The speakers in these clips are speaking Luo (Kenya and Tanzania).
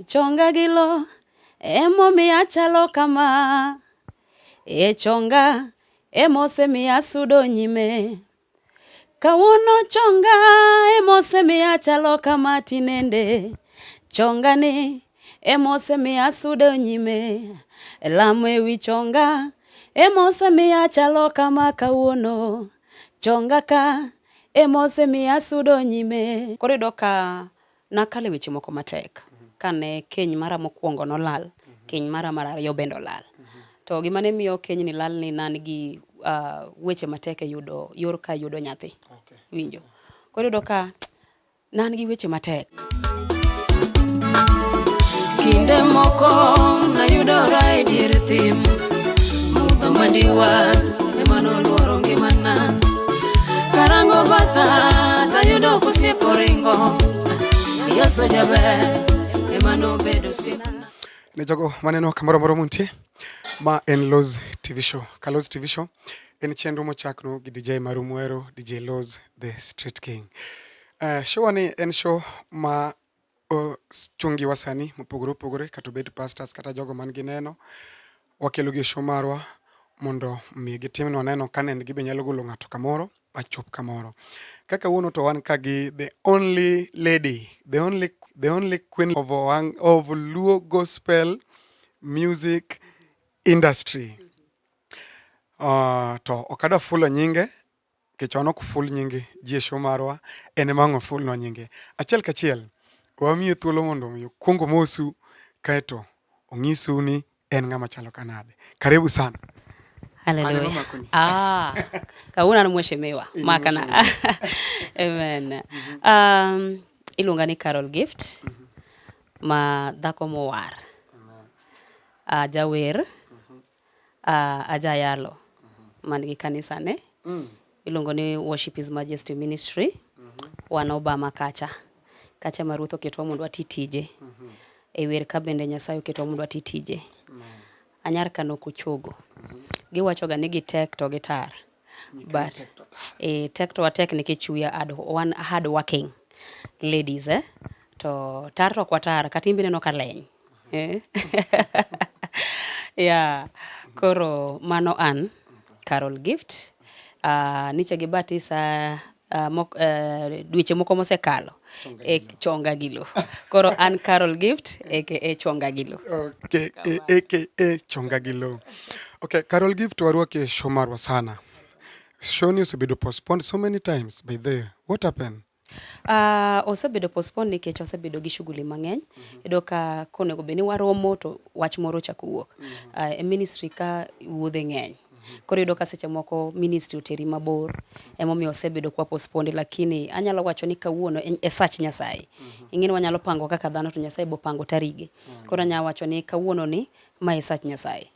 Chonga gilo, emo miya chalo kama. Chonga, emo se miya sudo nyime. Kawuono chonga, emo se miya chalo kama tinende. Chonga ni, emo se miya sudo nyime. Lamo ewi chonga, emo se miya chalo kama kawuono. Chonga ka, emo se miya sudo nyime. Korido ka nakale weche moko matek. Kane keny mara mokuongo nolal, keny mara ariyo bendo lal. To gima ne miyo keny ni lal ni nan gi weche matek yudo yor ka yudo nyathi. Winjo. Korido ka nan gi weche matek. Kinde moko na yudora e dier thim, mudho mandiwa emano luoro ngimana. Karango batha tayudo kusiepo ringo, Yeso jaber emano bedo sinana. Ne jogo maneno kamoro moro muntie ma en Loz TV show. Ka Loz TV show en chenro mochakno gi DJ Marumwero, DJ Loz the Street King. Show ni en show ma chungi wasani mopogore kata bed pastors kata jogo man gi neno wakelo gi show marwa mondo mi gitimnwa neno kanen gibe nyalo golo ng'ato kamoro machop kamoro. Kaka wuono to wan ka gi the only lady, the only queen of Luo gospel music industry. To okada fulo nyinge kechono ku full nyinge ji show marwa ene mango full no nyinge. Achiel kachiel wamiyo thuolo mondo mi kungo mosu kaeto ongisu ni en ngama chalo kanade. Karibu sana. Hallelujah. Kauna na mheshimiwa makana. Amen. Ilunga ni Carol Gift. Ma dhako mowar. Jawer. Ajayalo. Manigi kanisa ne. Ilunga ni Worship His Majesty Ministry. Wana Obama kacha. Kacha marutho ketwa mundu atitije. Ewer kabende Nyasaye ketwa mundu atitije. Anyar kano kuchogo. Giwachoga ni gitek to gitar. But tek to atek nikech we are one hard working ladies to tar to kwatar katimbi neno kaleny. Yeah. Koro mano an Carol Gift. Niche gibatisa dweche moko mosekalo chonga gilo. Koro an Carol Gift aka chonga gilo. Okay, aka chonga gilo. Okay, Carol Gift waruake show marwa sana. Show ni osebedo postponed so many times by the what happened? Osebedo postponed nikech osebedo gi shughuli mang'eny. Edo ka konego beni waromo to wach moro chako wuok. Ministry ka wuodhe ng'eny. Koro yudo ka seche moko ministry uteri mabor emomiyo osebedo kwa postponed, lakini anyalo wacho ni kawuono e sach Nyasaye. Ing'eni wanyalo pango kaka dhano to Nyasaye bo pango tarige. Koro anyalo wacho ni kawuono ni ma e sach Nyasaye.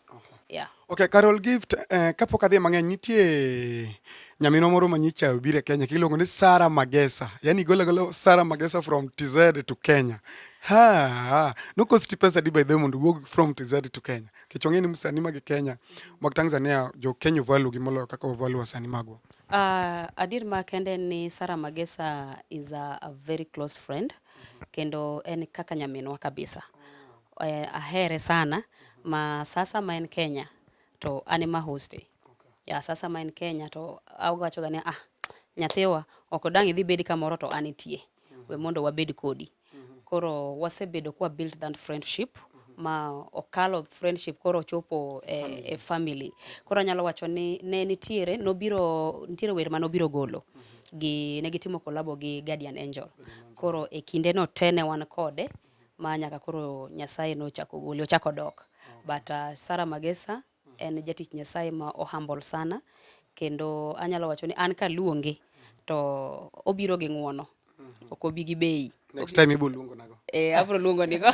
Yeah. Okay, Carol Gift, kapok adhi mang'eny nitie nyamino moro manyicha obire Kenya kilongo ni Sara Magesa. Yani gola Sara Magesa from TZ to Kenya. No cost pesa di by them and go from TZ to Kenya. Kichongeni msani magi Kenya. Mag Tanzania jo Kenya value gimolo kaka value wasani magwa. Adir makende ni Sara Magesa is a very close friend. Kendo en kaka nyaminwa kabisa. Ahere sana. Ma sasa ma en Kenya to anima hoste. Ya sasa ma en Kenya to awgacho ni nyathiwa okodang idhi bedi kamoro to anitie. We mondo wabedi kodi. Koro wasebedo kwa build that friendship ma okalo friendship koro chopo e family. Koro nyalo wacho ni ne nitiere wer ma nobiro golo gi negitimo kolabo gi Guardian Angel. Koro e kinde no tene wan kode ma nyaka koro Nyasaye no chako gole ochako dok. But Sara Magesa en jatich Nyasaye ma humble sana, kendo anyalo wacho ni an ka luonge to obiro gi ng'uono. Okobi gi bei. Next time ibo luongo nago. Abro luongo nigo.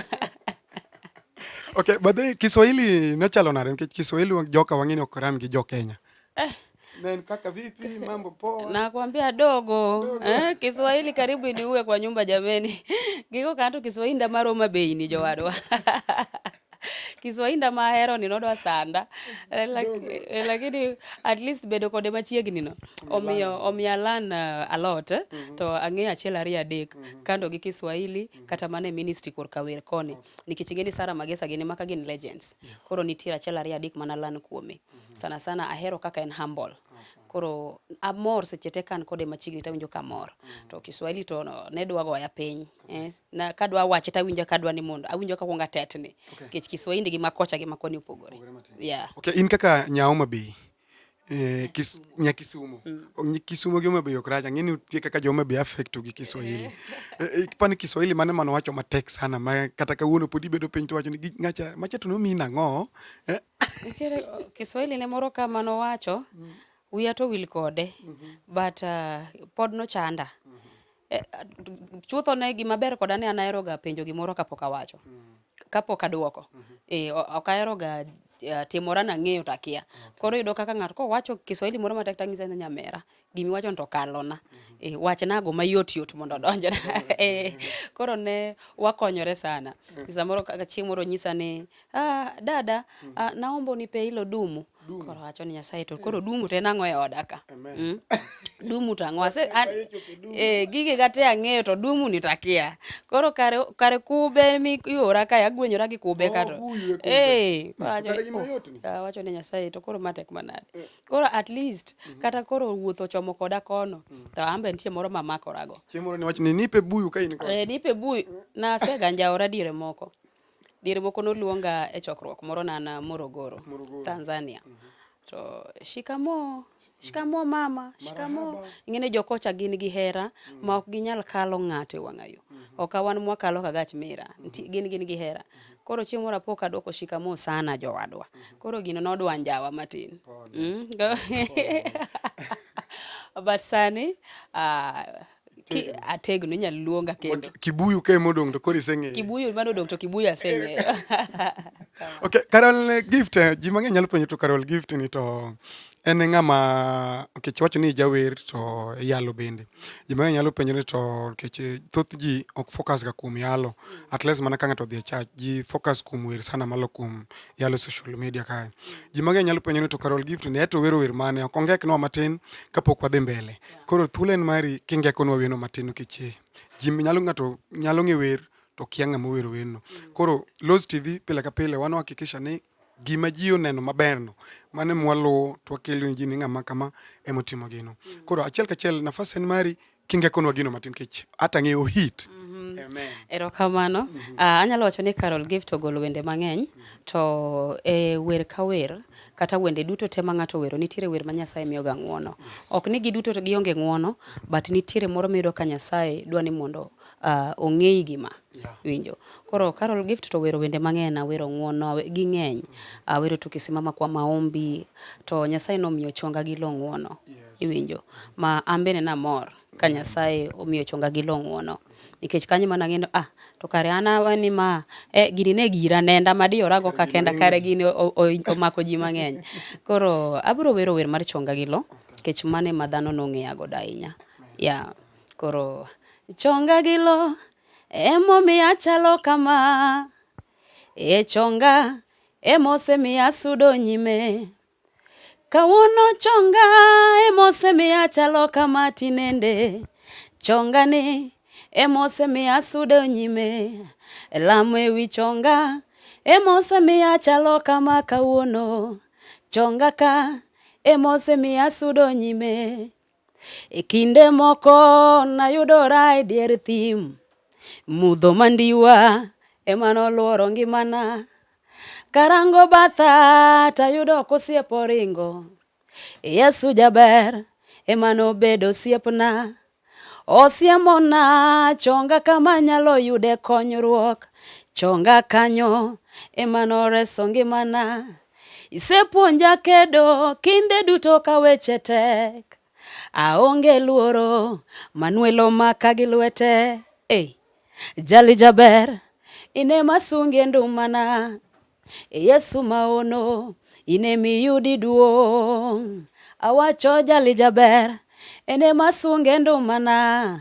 Okay, but Kiswahili nachalo nare nikech Kiswahili joka wangine okoram gi jo Kenya. Nen kaka vipi mambo poa? Nakwambia dogo. Kiswahili karibu niue kwa nyumba jameni. Giko kanto Kiswahili ndamaro mabei ni jowadwa. Kiswahili mahero ni nodwa sanda. Lakini at least bedo kode machiegni no. Omiya learn a lot. To ang'eyo achiel ariyo adek kando gi Kiswahili kata mane ministry kor kawer koni. Nikech ing'eni Sara Magesa gini maka gin legends. Koro nitiere achiel ariyo adek mana learn kuome. Sana sana ahero kaka en humble. Koro amor seche te kan kode machiegni tawinjo kamor. To Kiswahili to ne dwa goya piny. Na kadwa wache tawinjo kadwa ni mondo awinjo ka kuonga tetni. Nikech Kiswahili gi makocha gi makoni opogore. Yeah. Okay, in kaka nyaoma be Kisumu. Kisumu gi Homabay ok rach. Ang'eni nitie kaka jo Homabay affect gi Kiswahili. Kipani Kiswahili mane mano wacho matek sana ma kata kawuono podi bedo piny to wacho ni ng'acha macha to nomi nang'o. Nitiere Kiswahili ne moro ka mano wacho wiya to wil kode but pod no chanda. Chutho ne gima ber koda ne anahero ga penjo gimoro kapok awacho. Kapok aduoko. Ok ahero ga timora na ng'eyo takia. Koro yudo kaka ng'ato kowacho Kiswahili moro matek tang'isa ni nyamera gimi wacho to kalona. Wachna go mayot mondo donjna. Koro ne wakonyore sana. Samoro kaka chieng' moro nyisa ni dada naomba unipe hilo dumu. Koro wacho ni Nyasaye to koro dumu te nang'o e oda ka. Dumu tang'o gigi gate ang'eyo to dumu ni takia. Koro kare kube mi yora ka agwenyora gi kube ka to. Wacho ni Nyasaye to koro matek manade. Koro at least kata koro wuotho chomo koda kono to ambe nitie moro mamakorago. Chieng' moro ni wach ni nipe buyu ka in ko. Nipe buyu na seganjaora diere moko. Diere moko noluonga e chokruok moro na Morogoro, Tanzania. To shikamo mama, shikamo. Ing'ene jokocha gin gi hera ma ok ginyal kalo ng'ato e wang'ayo. Ok awan mwakalo ka gach mira. Gin gi hera. Koro chieng' moro apok adwoko shikamo sana jowadwa. Koro gino nodwa njawa matin. But sani ategno inyalo luonga kendo. Kibuyu ke modong to koro iseng'eyo. Kibuyu manodong to kibuyu aseng'eyo. Okay, Carol Gift, ji mang'eny nyalo penjo to Carol Gift ni to en ng'ama nikech wacho ni jawer to yalo bende. Ji mang'eny nyalo penjo ni to nikech thoth ji ok focus ga kuom yalo. At least mana ka ng'ato dhi e church, ji focus kuom wer sana malo kuom yalo social media kae. Ji mang'eny nyalo penjo ni to Carol Gift ni eto wero wer mane ok ongeknwa matin kapok wadhi mbele. Koro thulen mari kingekonwa weno matin nikech ji ng'ato nyalo ng'e wer to kia ng'ama wero weno. Koro Loz TV pile ka pile wan hakikisha ni gima ji oneno maberno mane mwaluwo to wakelo ji ni ng'ama kama emotimo gino. Koro achiel kachiel nafas en mari kingekonwa gino matin kech hata ng'eyo hit. Amen. Erokamano. Anyalo wacho ni Carol Gift ogolo wende mang'eny to wer ka wer kata wende duto te ma ng'ato wero nitiere wer ma Nyasaye miyoga ng'uono. Ok ni giduto to gionge ng'uono but nitiere moro miyudo ka Nyasaye dwa ni mondo ong'ei gima winjo. Koro Carol Gift to wero wende mang'eny, wero ng'uono gi ng'eny. Wero tukisimama kwa maombi to Nyasaye nomiyo chonga gi lo ng'uono. Iwinjo. Ma ambene na mor ka Nyasaye omiyo chonga gi lo ng'uono. Nikech kanyo mana ng'endo to kare wani ma gini ne gira nenda madiora go ka kenda kare gini omako ji mang'eny. Koro abiro wero wer mar chonga gi lo nikech mane ma dhano nong'eya go ahinya. Koro chonga gi lo emomiyo achalo kama, chonga emosemiyo asudo nyime, kawuono chonga emosemiyo achalo kama tinende, chonga ni emosemiyo asudo nyime, lamo ewi chonga emosemiyo achalo kama kawuono, chonga ka emosemiyo asudo nyime. Kinde moko nayudora e dier thim, mudho mandiwa emano luoro ngimana, karango batha tayudo kosiepo ringo, Yesu jaber emano bedo osiepna, osiemona chonga kama nyalo yude konyruok, chonga kanyo emano reso ngimana, isepuonja kedo kinde duto ka weche tek, aonge luoro manuelo maka gi lwete, jali jaber ine masunge ndumana, Yesu maono ine miyudi duong', awacho jali jaber ine masunge ndumana,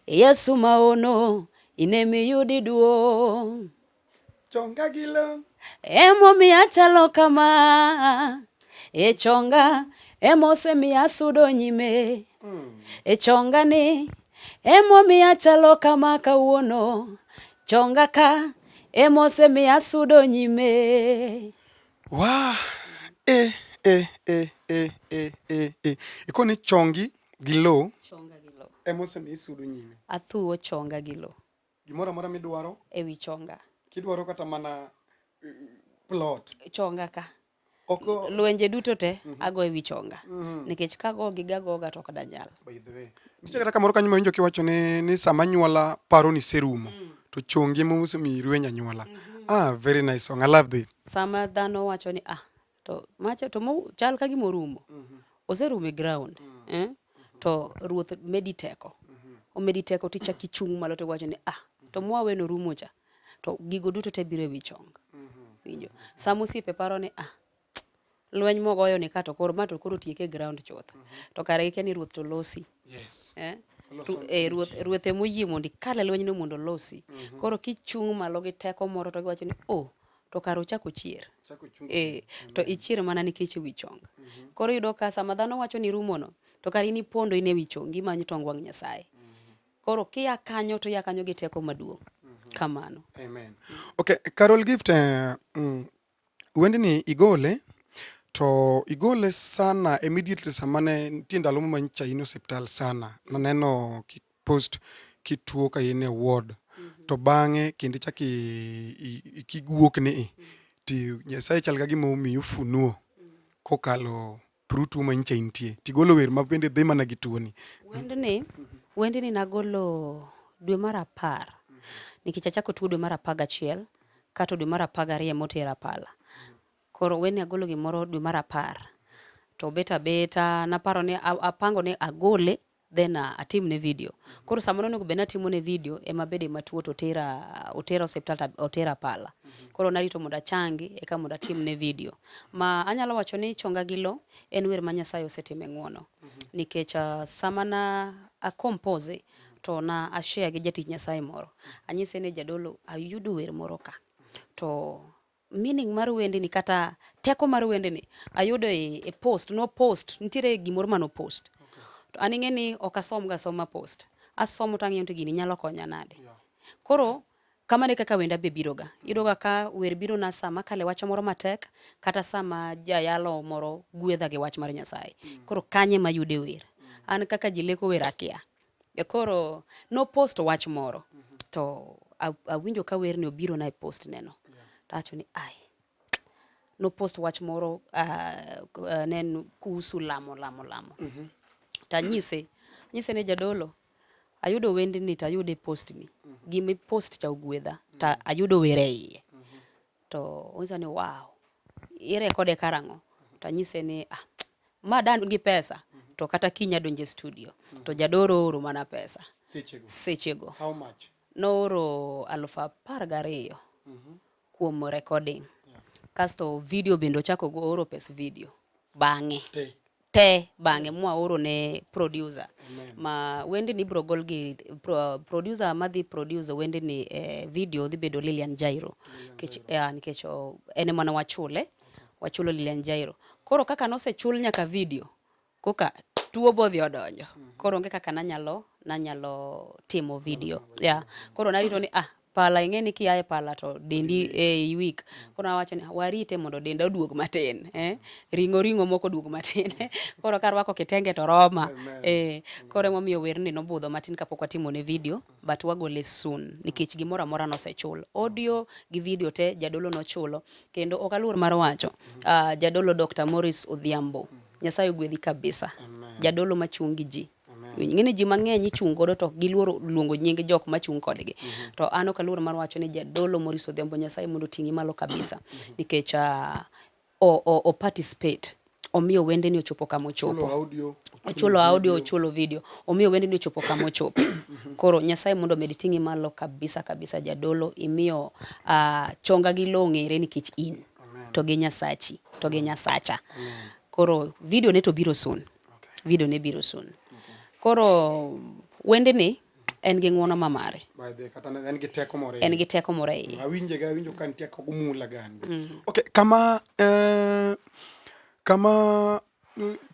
Yesu maono ine miyudi duong'. chonga gilo emomiyo achalo kama, e chonga emosemiyo asudo nyime, e chonga ni emomiyo achalo kama kawuono, chonga ka emosemiyo asudo nyime. Wow. Ikoni chongi gilo Chonga gilo emosemiyo isudo nyime. athuo chonga gilo Gimoro amora midwaro ewi chonga, kidwaro kata mana plot chonga ka oko lwenje duto te ago ewi chonga nikech kago gigagoga to ok danyal. by the way nitie kata kamoro kanyo mawinjo kiwacho ni sama nyuola paro ni serumo to chongi emosemiyo irwenyo anyuola. Very nice song, I love it. Sama dhano wacho ni to macha to chal ka gima orumo oserumo e ground to ruoth medi teko omedi teko tichaki chung malo to wacho ni to mwaweno rumo cha to gigo duto te biro ewi chonga. Winjo sama osiepe paro ni lweny mogoyo ni ka to koro tieke ground chuth to kare gikia ni ruoth to losi. Yes. Ruoth emoyie mondo ikale lweny no mondo losi. Koro kichung malo gi teko moro to giwacho ni to kare ochako chier. To ichier mana nikech ewi chonga. Koro yudo ka sama dhano wacho ni rumono to kare in ipondo in ewi chongi imanyo tong wang' Nyasaye. Koro kia kanyo to ia kanyo gi teko maduong'. Kamano. Amen. Okay, Carol Gift, wendni igole to igole sana immediately sama ne nitie ndalo ma nyocha in hospital sana. Naneno post kituo ka in e ward. To bang'e kendo chaki kiguok ni ti Nyasaye chal ga gima omiyo funuo kokalo through tuo ma nyocha intie. Tigolo wer ma bende dhi mana gi tuoni. Wendni nagolo dwe mar 10 nikech achako tuo dwe mar 11 kata dwe mar 12 motera pala. Koro wendni agolo gimoro dwe mar 10 to beta naparo ni apango ni agole then atim ne video. Koro samano nego bena timo ne video ema bede matuo to otera hospital otera pala. Koro narito mondo achangi eka mondo atim ne video. Ma anyalo wacho ni chonga gilo en wer ma Nyasaye osetime ng'wono. Nikech sama na compose to na ashare gi jatich Nyasaye moro. Anyise ne jadolo ayudo wer moro ka. To meaning mar wendni kata teko mar wendni ayudo e post nitiere gimoro mano post. To aning'e ni ok asoma post. Asomo to ang'iyo to gini nyalo konya nade. Koro kamane kaka wenda be biroga. Idoga ka wer biro na sama kale wach moro matek kata sama jayalo moro gwedha gi wach mar Nyasaye. Koro kanye mayude wer. An kaka jileko wer akia. Koro no post wach moro. To awinjo ka wer ni obiro na e post neno. Tacho ni no post wach moro nen kuhusu lamo. Tanyise ne jadolo ayudo wendni to ayudo post ni gimi post cha ugwedha ta ayudo were iye. To onza ni wow irekode karango. Tanyise ni ma dan gi pesa to kata kinya donje studio to jadoro oro mana pesa sechego. How much? Noro 12,000 kuom recording. Kasto video bendo chako go oro pes video bang'e te bang'e mwa oro ne producer. Ma wendni bro gol gi producer madhi produce wendni video dhi bedo Lilian Jairo. Nikech ene mana wachulo Lilian Jairo. Koro kaka nosechul nyaka video koka tuo bodhi odonjo. Koro onge kaka nanyalo timo video. Koro narito ni pala ing'eni kiaye pala to dendi week. Koro nawacho ni warite mondo denda oduog matin. Ringo moko duog matin. Koro karwako kitenge to roma. Koro emomiyo werni nobudho matin kapok watimo ne video. But wagole soon. Nikech gimoro amora nosechul. Audio gi video te jadolo nochulo. Kendo ok aluor mar wacho. Jadolo Dr. Morris Odhiambo. Nyasaye ogwedhi kabisa. Jadolo machungi ji. Ng'eni ji mang'eny ichung godo to giluoro luongo nying jok machung kodgi. To an ok aluor mar wacho ni jadolo Morris Odhiambo Nyasaye mondo ting'i malo kabisa. Nikech o participate. Omiyo wendni ochopo kama ochopo. Ochulo audio, ochulo video. Omiyo wendni ochopo kama ochopo. Koro Nyasaye mondo med ting'i malo kabisa jadolo. Imiyo chonga gi long'ere nikech in. To gi Nyasachi. To gi Nyasacha. Koro video ne to biro soon. Video ne biro soon. Koro wendni en gi ng'uono mamare. By the kata en gi teko more. En gi teko more iye. Awinjo kan teko gumula gani. Okay, kama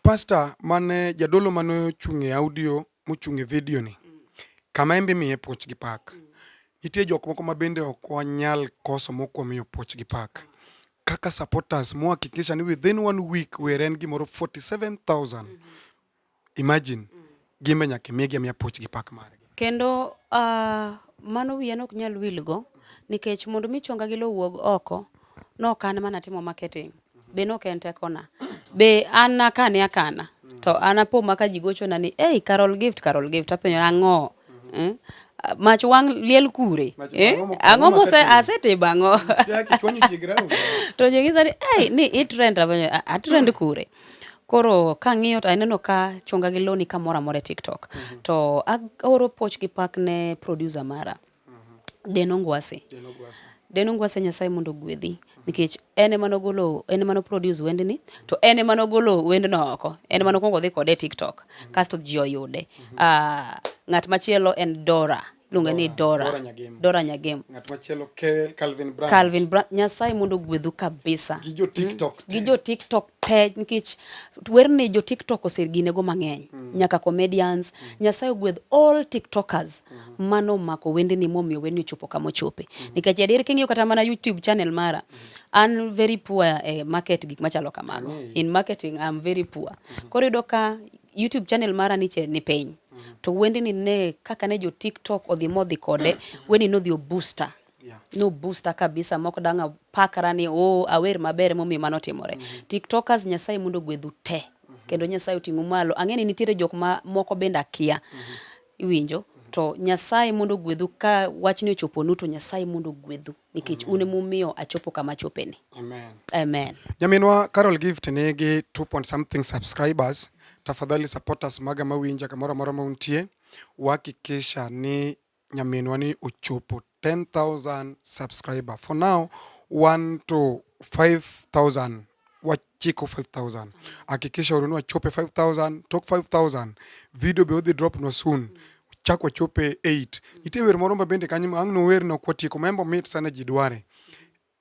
pastor mane jadolo mane ochung'e audio mochung'e video ni. Kama embe miye poch gi pak. Nitie jok moko ma bende ok wanyal koso moko miyo poch gi pak. Kaka supporters mo hakikisha ni within 1 week were en gimoro 47,000. Imagine gimbe nyaka miye miya poch gi pak mare. Kendo mano wiye ok nyal wilgo nikech mondo mi chonga gi lo wuog oko no kan mana timo marketing. Be no ken tekona. Be an akana. To anapo maka jigocho na ni Carol gift apenyo ang'o. Mach wang liel kure. Ang'o mose asete bango. To jegisa ni trend trend kure. Koro kang'iyo to aneno ka chonga gi loni kamora more TikTok. To aoro poch gi pak ne producer mara. Deno Ngwase Nyasaye mondo gwedhi nikech ene mano produce wendni to ene mano golo wendno oko. Ene mano kongo dhi kode TikTok. Kasto ji oyude. Ng'at machielo en Dora. Lunga ni Dora Nyagem. Ng'at machielo Calvin Branch. Nyasaye mondo gwedhu kabisa. Gi jo TikTok te nikech werne jo TikTok oseginego mang'eny. Nyaka comedians. Nyasaye gwedh all TikTokers. Mano mako wendni momiyo wendni chopo kama chope. Nikech adier king'iyo kata mana YouTube channel mara. I'm very poor market gik machalo kamago. In marketing I'm very poor. Koro yudo ka YouTube channel mara ni piny. To wendni ne kaka ne jo TikTok odhi modhi kode weni no dhi booster. No booster kabisa moko danga pakara ni awer maber momiyo mano timore. TikTokers Nyasaye mondo gwedhu te. Kendo Nyasaye oting'u malo. Ang'eni nitiere jok ma moko bende akia. Iwinjo? To Nyasaye mondo gwedhu ka wachni ochoponu to Nyasaye mondo gwedhu nikech une mumiyo achopo kama chopeni. Amen. Nyaminwa Carol Gift nigi 2 subscribers. Tafadhali supporters maga mawinja kamora mauntie. Wakikisha ni nyaminwa ni ochopo 10,000 subscriber. For now 1 to 5,000. Wachiko 5,000. Hakikisha urunua chope 5,000, talk 5,000. Video be odhi drop no soon. Chakwa chope 8. Ite wer moro mabende kanyo ang'no wer no kwatiko membo mit sana jidware.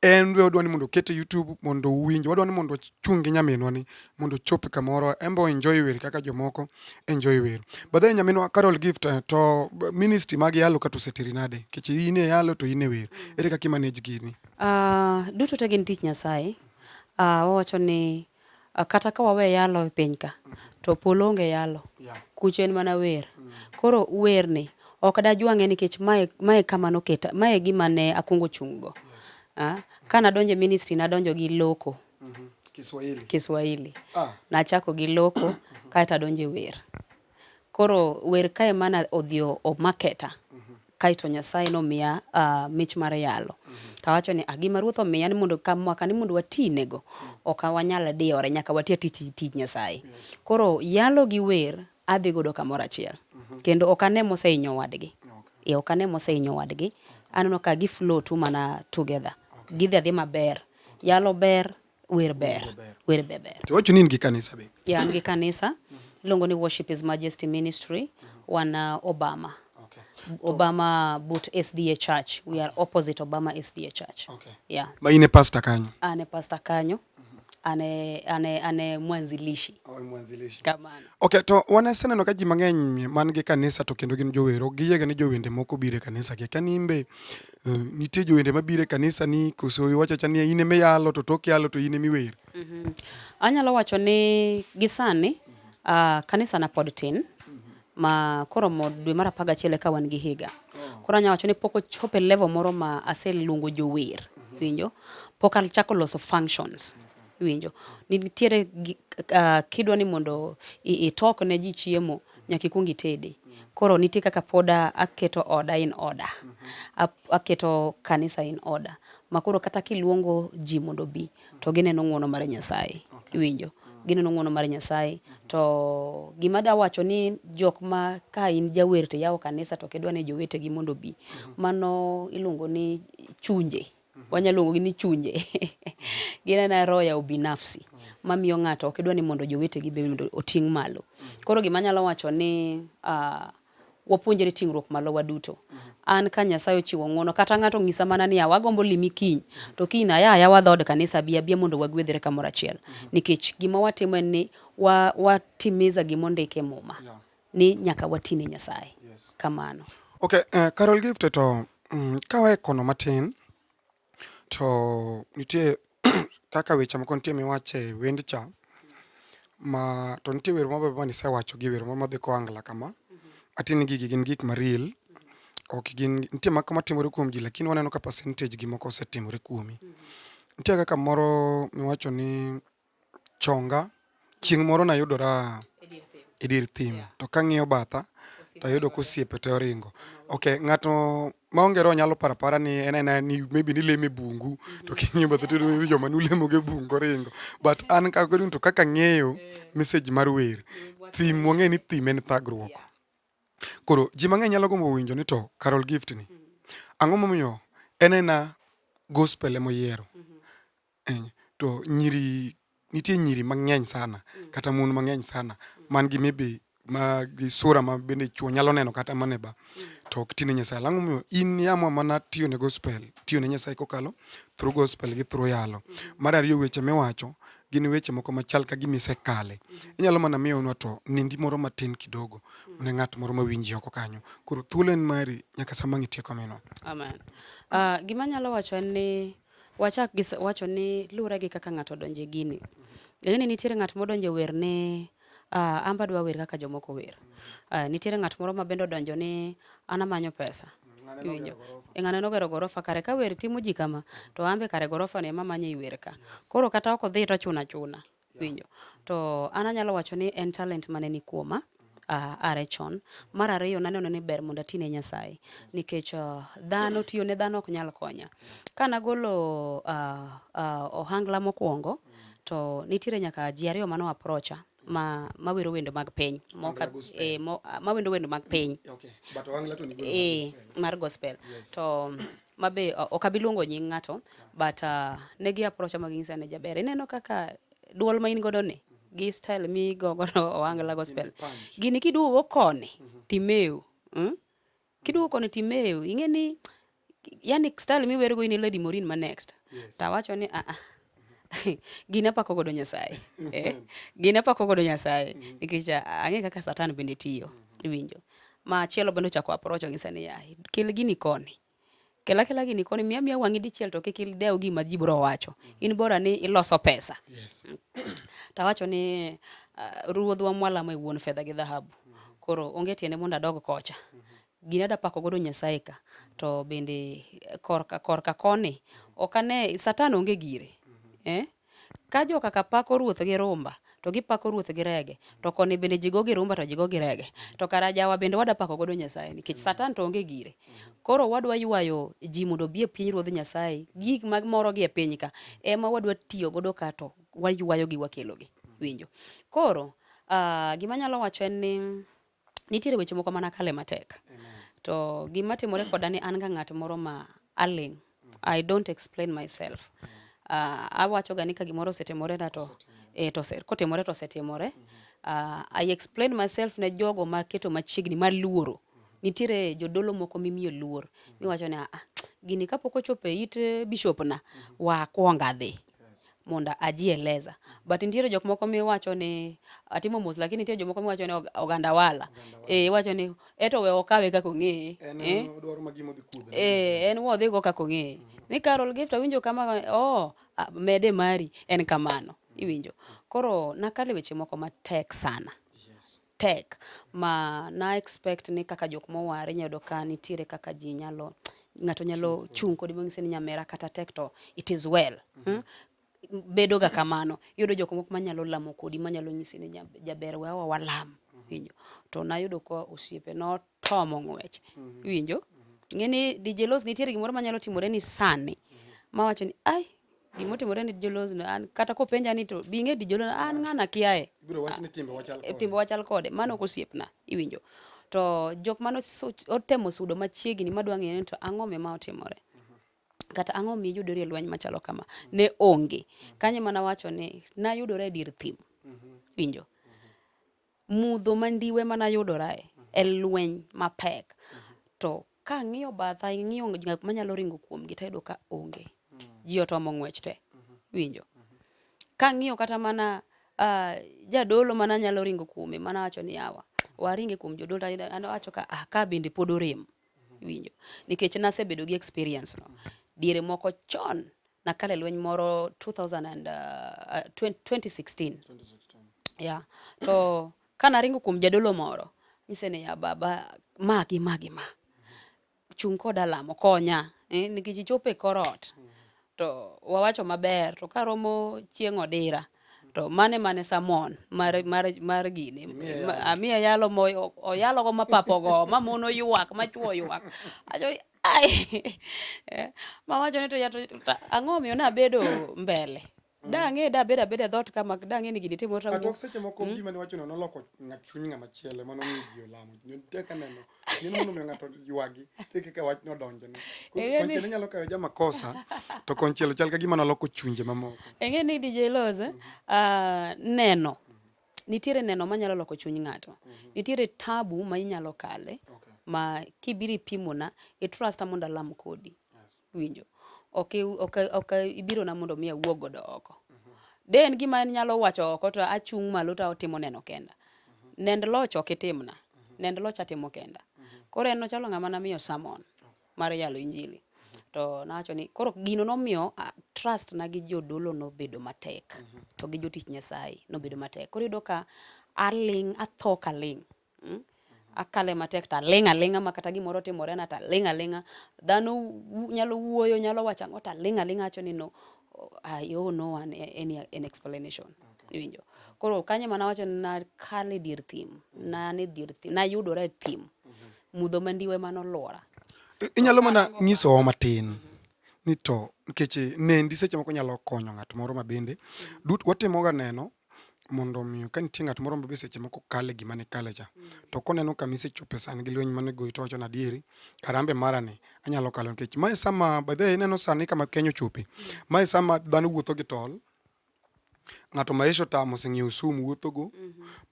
En we odwani mondo kete YouTube mondo uwinjo. Odwani mondo chungi nyaminwa ni mondo chope kamoro. Embo enjoy wer kaka jomoko enjoy wer. Badhe nyaminwa Carol Gift to ministry magi yalo katu setiri nade. Kichi ine yalo to ine wer. Ere kaki manage gini? Duto te gin tich Nyasaye. Wawacho ni kata ka wawe yalo e piny ka to polo onge yalo. Kucho en mana wer. Koro wer ni ok da jwange nikech mae kama noketa. Mae gima ne akungo chungo. Kana donje ministry na donjo gi loko. Kiswahili. Nachako gi loko kaita donje wer. Koro wer kae mana odhio o marketa. Kaito Nyasaye no miya mich mar yalo. Tawacho ni gima ruoth omiya ni mondo kamwaka ni mondo watinego. Ok wanyal diore nyaka watia tich Nyasaye. Koro yalo gi wer adhi godo kamoro achiel. Kendo ok ane moseinyo wadgi. Ok ane moseinyo wadgi. Aneno ka gi flow tu mana together. Gidhi adhi maber. Yalo ber, wer ber. Wer be ber. To wacho ni ngi kanisa be? Yeah, ngi kanisa. Longo ni Worship His Majesty Ministry. Wana Obama. Obama Boot SDA Church. We are opposite Obama SDA Church. Yeah. Ma ine pastor kanyo? Ane pastor kanyo. Ane mwanzilishi. Mwanzilishi. Kamano. Okay, to wanasena no kaji mang'eny man gi kanisa to kendo gin jowero giyega ni jowende moko bire kanisa ke kanimbe nitie jowende mabire kanisa ni koso wacha ni ine me yalo to tok yalo to ine miwer. Anyalo wacho ni gisani kanisa na pod tin ma koro dwe mar 11 ka wan gi higa. Koro anyalo wacho ni poko chope level moro ma aseluongo jower. Winjo? Pok alchako loso functions. Winjo. Nitiere kidwa ni mondo itok ne ji chiemo nyaka ikungi tede. Koro nitie kaka poda aketo order in order. Aketo kanisa in order. Makoro kata kiluongo ji mondo bi to gineno ng'wono mar Nyasaye. Winjo. Gineno ng'wono mar Nyasaye. To gima da wacho ni jok ma ka in jawer to yawo kanisa to kedwa ne jowete gi mondo bi. Mano iluongo ni chunje. Wanyalongo gi ni chunje. Gina na roho ya ubinafsi. Mamiyo ng'ato ok idwa ni mondo jowete gi be mondo oting' malo. Koro gima nyalo wacho ni wapuonjre tingruok malo waduto. An ka Nyasaye ochiwo ng'uono kata ng'ato ng'isa mana ni wagombo limi kiny to kiny aya wadhood kanisa bia mondo wagwedhre kamoro achiel. Nikech gima watimo en ni watimiza gimondike muma ni nyaka watine Nyasaye. Kamano. Okay, Carol Gift to kawae kono matin to nitie kaka weche moko nitie miwache wend cha ma to nitie wer mabe mani sewacho gi wer ma dhi ko angla kama atini gin gik ma real ok gin nitie makama timore kuom ji lakini waneno ka percentage gi moko osetimore kuomi. Nitie kaka moro miwacho ni chonga chieng' moro nayudora e dir thim to kang'iyo batha to ayudo kosiepe te oringo. Okay, ng'ato maonge ro nyalo parapara ni ni maybe ni leme bungu to king'iyo batha to joma nulemo ge bungu ringo, but an to kaka ng'eyo message mar wer thim wang'e ni thim en thagruok. Koro ji mang'eny nyalo gombo winjo ni to Carol Gift ni ang'o momiyo en gospel emoyiero. To nitie nyiri mang'eny sana kata mon mang'eny sana man gi maybe ma gi sura ma bende chuo nyalo neno kata maneba to ok tine Nyasaye. Ang'o momiyo in yamo mana tiyo ne gospel, tiyo ne Nyasaye kokalo through gospel gi through yalo. Mar ariyo, weche miwacho gin weche moko machal ka gimise kale. Inyalo mana miyonwa to nindi moro matin kidogo ne ng'at moro mawinji oko kanyo. Koro thuolo en mari nyaka sama ng'itieko mino. Amen. Gima nyalo wacho en ni wachak wacho ni lure gi kaka ng'ato donje gini. Ng'eni nitiere ng'at modonjo wer ne amba dwa wer kaka jomoko wer. Nitiere ng'at moro ma bende donjo ni an amanyo pesa. Winjo. Ng'ane nogero gorofa kare ka wer timo ji kama to ambe kare gorofa ne mamanye wer ka. Koro kata ok odhi to chuna. Winjo. To an anyalo wacho ni en talent mane ni kuoma. Are chon. Mar ariyo naneno ni ber mondo atine Nyasaye nikech dhano tiyo ne dhano ok nyal konya. Kana golo ohangla mokuongo to nitiere nyaka ji ariyo mano approacha mawero wende mag piny mawendo wende mag piny. Okay, but ohangla to ni mar gospel. To mabe ok abiluongo nying ng'ato but negi approacha magingisa ne jaber. Ineno kaka duol ma in godo ni gi style mi gogono ohangla gospel gini kiduogo koni timeu kiduogo koni timeu ing'eni yani style mi wergo in Lady Morin ma next tawacho ni gina pako godo Nyasaye gina pako godo Nyasaye nikech ang'e kaka Satan bende tiyo winjo ma chielo bende chako approach ngisa ni kel gini koni kela gini koni miya wang'i dichiel to kik dew gima ji bro wacho in bora ni iloso pesa. Tawacho ni ruodhwa mwalamo e wuon fedha gi dhahabu. Koro onge tiende mondo adog kocha. Gina da pako godo Nyasaye ka to bende korka koni okane Satan onge gire. Ka jo kaka pako ruoth gi rumba to gipako ruoth gi rege to koni bende jigo gi rumba to jigo gi rege to kara jawa bende wada pako godo Nyasaye nikech Satan to onge gire. Koro wadwa ywayo ji mondo bi e piny ruodh Nyasaye gik mag moro gi e piny ka ema wadwa tiyo godo ka to waywayo gi wakelo gi winjo. Koro gima nyalo wacho en ni nitiere weche moko mana kale matek. To gima timore koda ni an ga ng'at moro ma aling. I don't explain myself. Awacho ga ni ka gimoro osetimore na to kotimore to osetimore. I explain myself ne jogo maketo machiegni maluoro. Nitiere jodolo moko mimiyo luor. Miwacho ni gini kapok ochopo e it bishop na wakuonga dhi mondo ajieleza. But nitiere jok moko miwacho ni atimo mos lakini nitiere jok moko miwacho ni oganda wala. Wacho ni eto we okawe kaka ong'e. Odwaro magimo dhi kudho. En wodhi go kaka ong'e. Ni Carol Gift awinjo kama mede mari en kamano. Iwinjo. Koro nakale weche moko matek sana. Tek ma na expect ni kaka jok moware nyado ka nitiere kaka ji nyalo ng'ato nyalo chung kodi mang'ise ni nyamera kata tek to it is well. Bedo ga kamano yudo jok moko manyalo lamo kodi manyalo nyisi ni jaber wewa walam winjo to nayudo ko osiepe no tomo ng'wech winjo ng'eni DJ Los nitiere gimoro manyalo timore ni sani mawacho ni gimo timore ni DJ Los an kata ko penja ni to binge DJ Los an ng'ana kiae biro wacho ni timbe wachal kode mano ko osiepna iwinjo to jok mano otemo sudo machiegni madwa ng'eyo to ang'o ma otimore kata ang'o mi yudore lweny machalo kama ne onge kanye mana wacho ni nayudore dir thim winjo mudho mandiwe mana yudorae e lweny mapek. To ka ng'iyo batha, ng'iyo gik manyalo ringo kuomgi tayudo ka onge. Ji otomo ng'wech te. Winjo. Ka ng'iyo kata mana jadolo mana nyalo ringo kuome, mana wacho ni yawa. Waringe kuom jodolo, an wacho ka bende pod orem. Winjo. Nikech nasebedo gi experience no. Diere moko chon nakale lweny moro 2016. Yeah. To kana ringo kuom jadolo moro, nyise ne ya baba magi. Chung koda lamo konya, nikech chope korot. To wawacho maber, to karomo chieng' odira. To mane samon mar gini. Amiya yalo mo oyalo go mapapo go, mamono yuak, machuo yuak. Ajo mawacho ni to ya to ang'o miyo nabedo mbele. Dang'e dabeda dhot kama dang'e ni gini timo tangu. Atok seche moko gima ni wacho no noloko ng'at chuny ng'ama chiele mano mi ji olamo. Nitie kaneno. Ni mondo mi ng'ato yuagi tek ka wach no donjo ne. Konchiel nyalo kayo jama kosa to konchiel chal ka gima noloko chunje mamoko. Eng'e ni DJ Loze neno. Nitiere neno manyalo loko chuny ng'ato. Nitiere tabu ma inyalo kale ma kibiri pimona e trust mondo alam kodi. Winjo. Okay, ibiro na mondo mi awuog godo oko. Den gima nyalo wacho oko to achung' malo to otimo neno kenda. Nend loch ok itimna. Nend loch atimo kenda. Koro en chalo ng'ama na miyo samon mar yalo injili. To nawacho ni koro gino nomiyo trust na gi jodolo no bedo matek. To gi jotich Nyasaye no bedo matek. Koro yudo ka atho kaling. Akale matek ta linga makata gimoro timore na ta linga. Dhano nyalo wuoyo, nyalo wacho ang'o ta linga acho ni no. I owe no one an explanation. Winjo. Koro kanye mana wacho na kale dir thim. Na yudore e thim. Mudho mandiwe manolora. Inyalo mana nyiso matin ni to nikech nendi seche moko nyalo konyo ng'at moro mabende watimo ga neno mondo miyo ka nitie ng'at moro mabe seche moko kale gima ne kale cha to koneno kamise chope san gi lweny mane goyi to wacho na dieri karambe mara ni anyalo kalo nikech mae sama badhe neno sani kama Kenya chope mae sama dhano wuotho gi tol ng'ato maisho tamo sing'iew sum wuothogo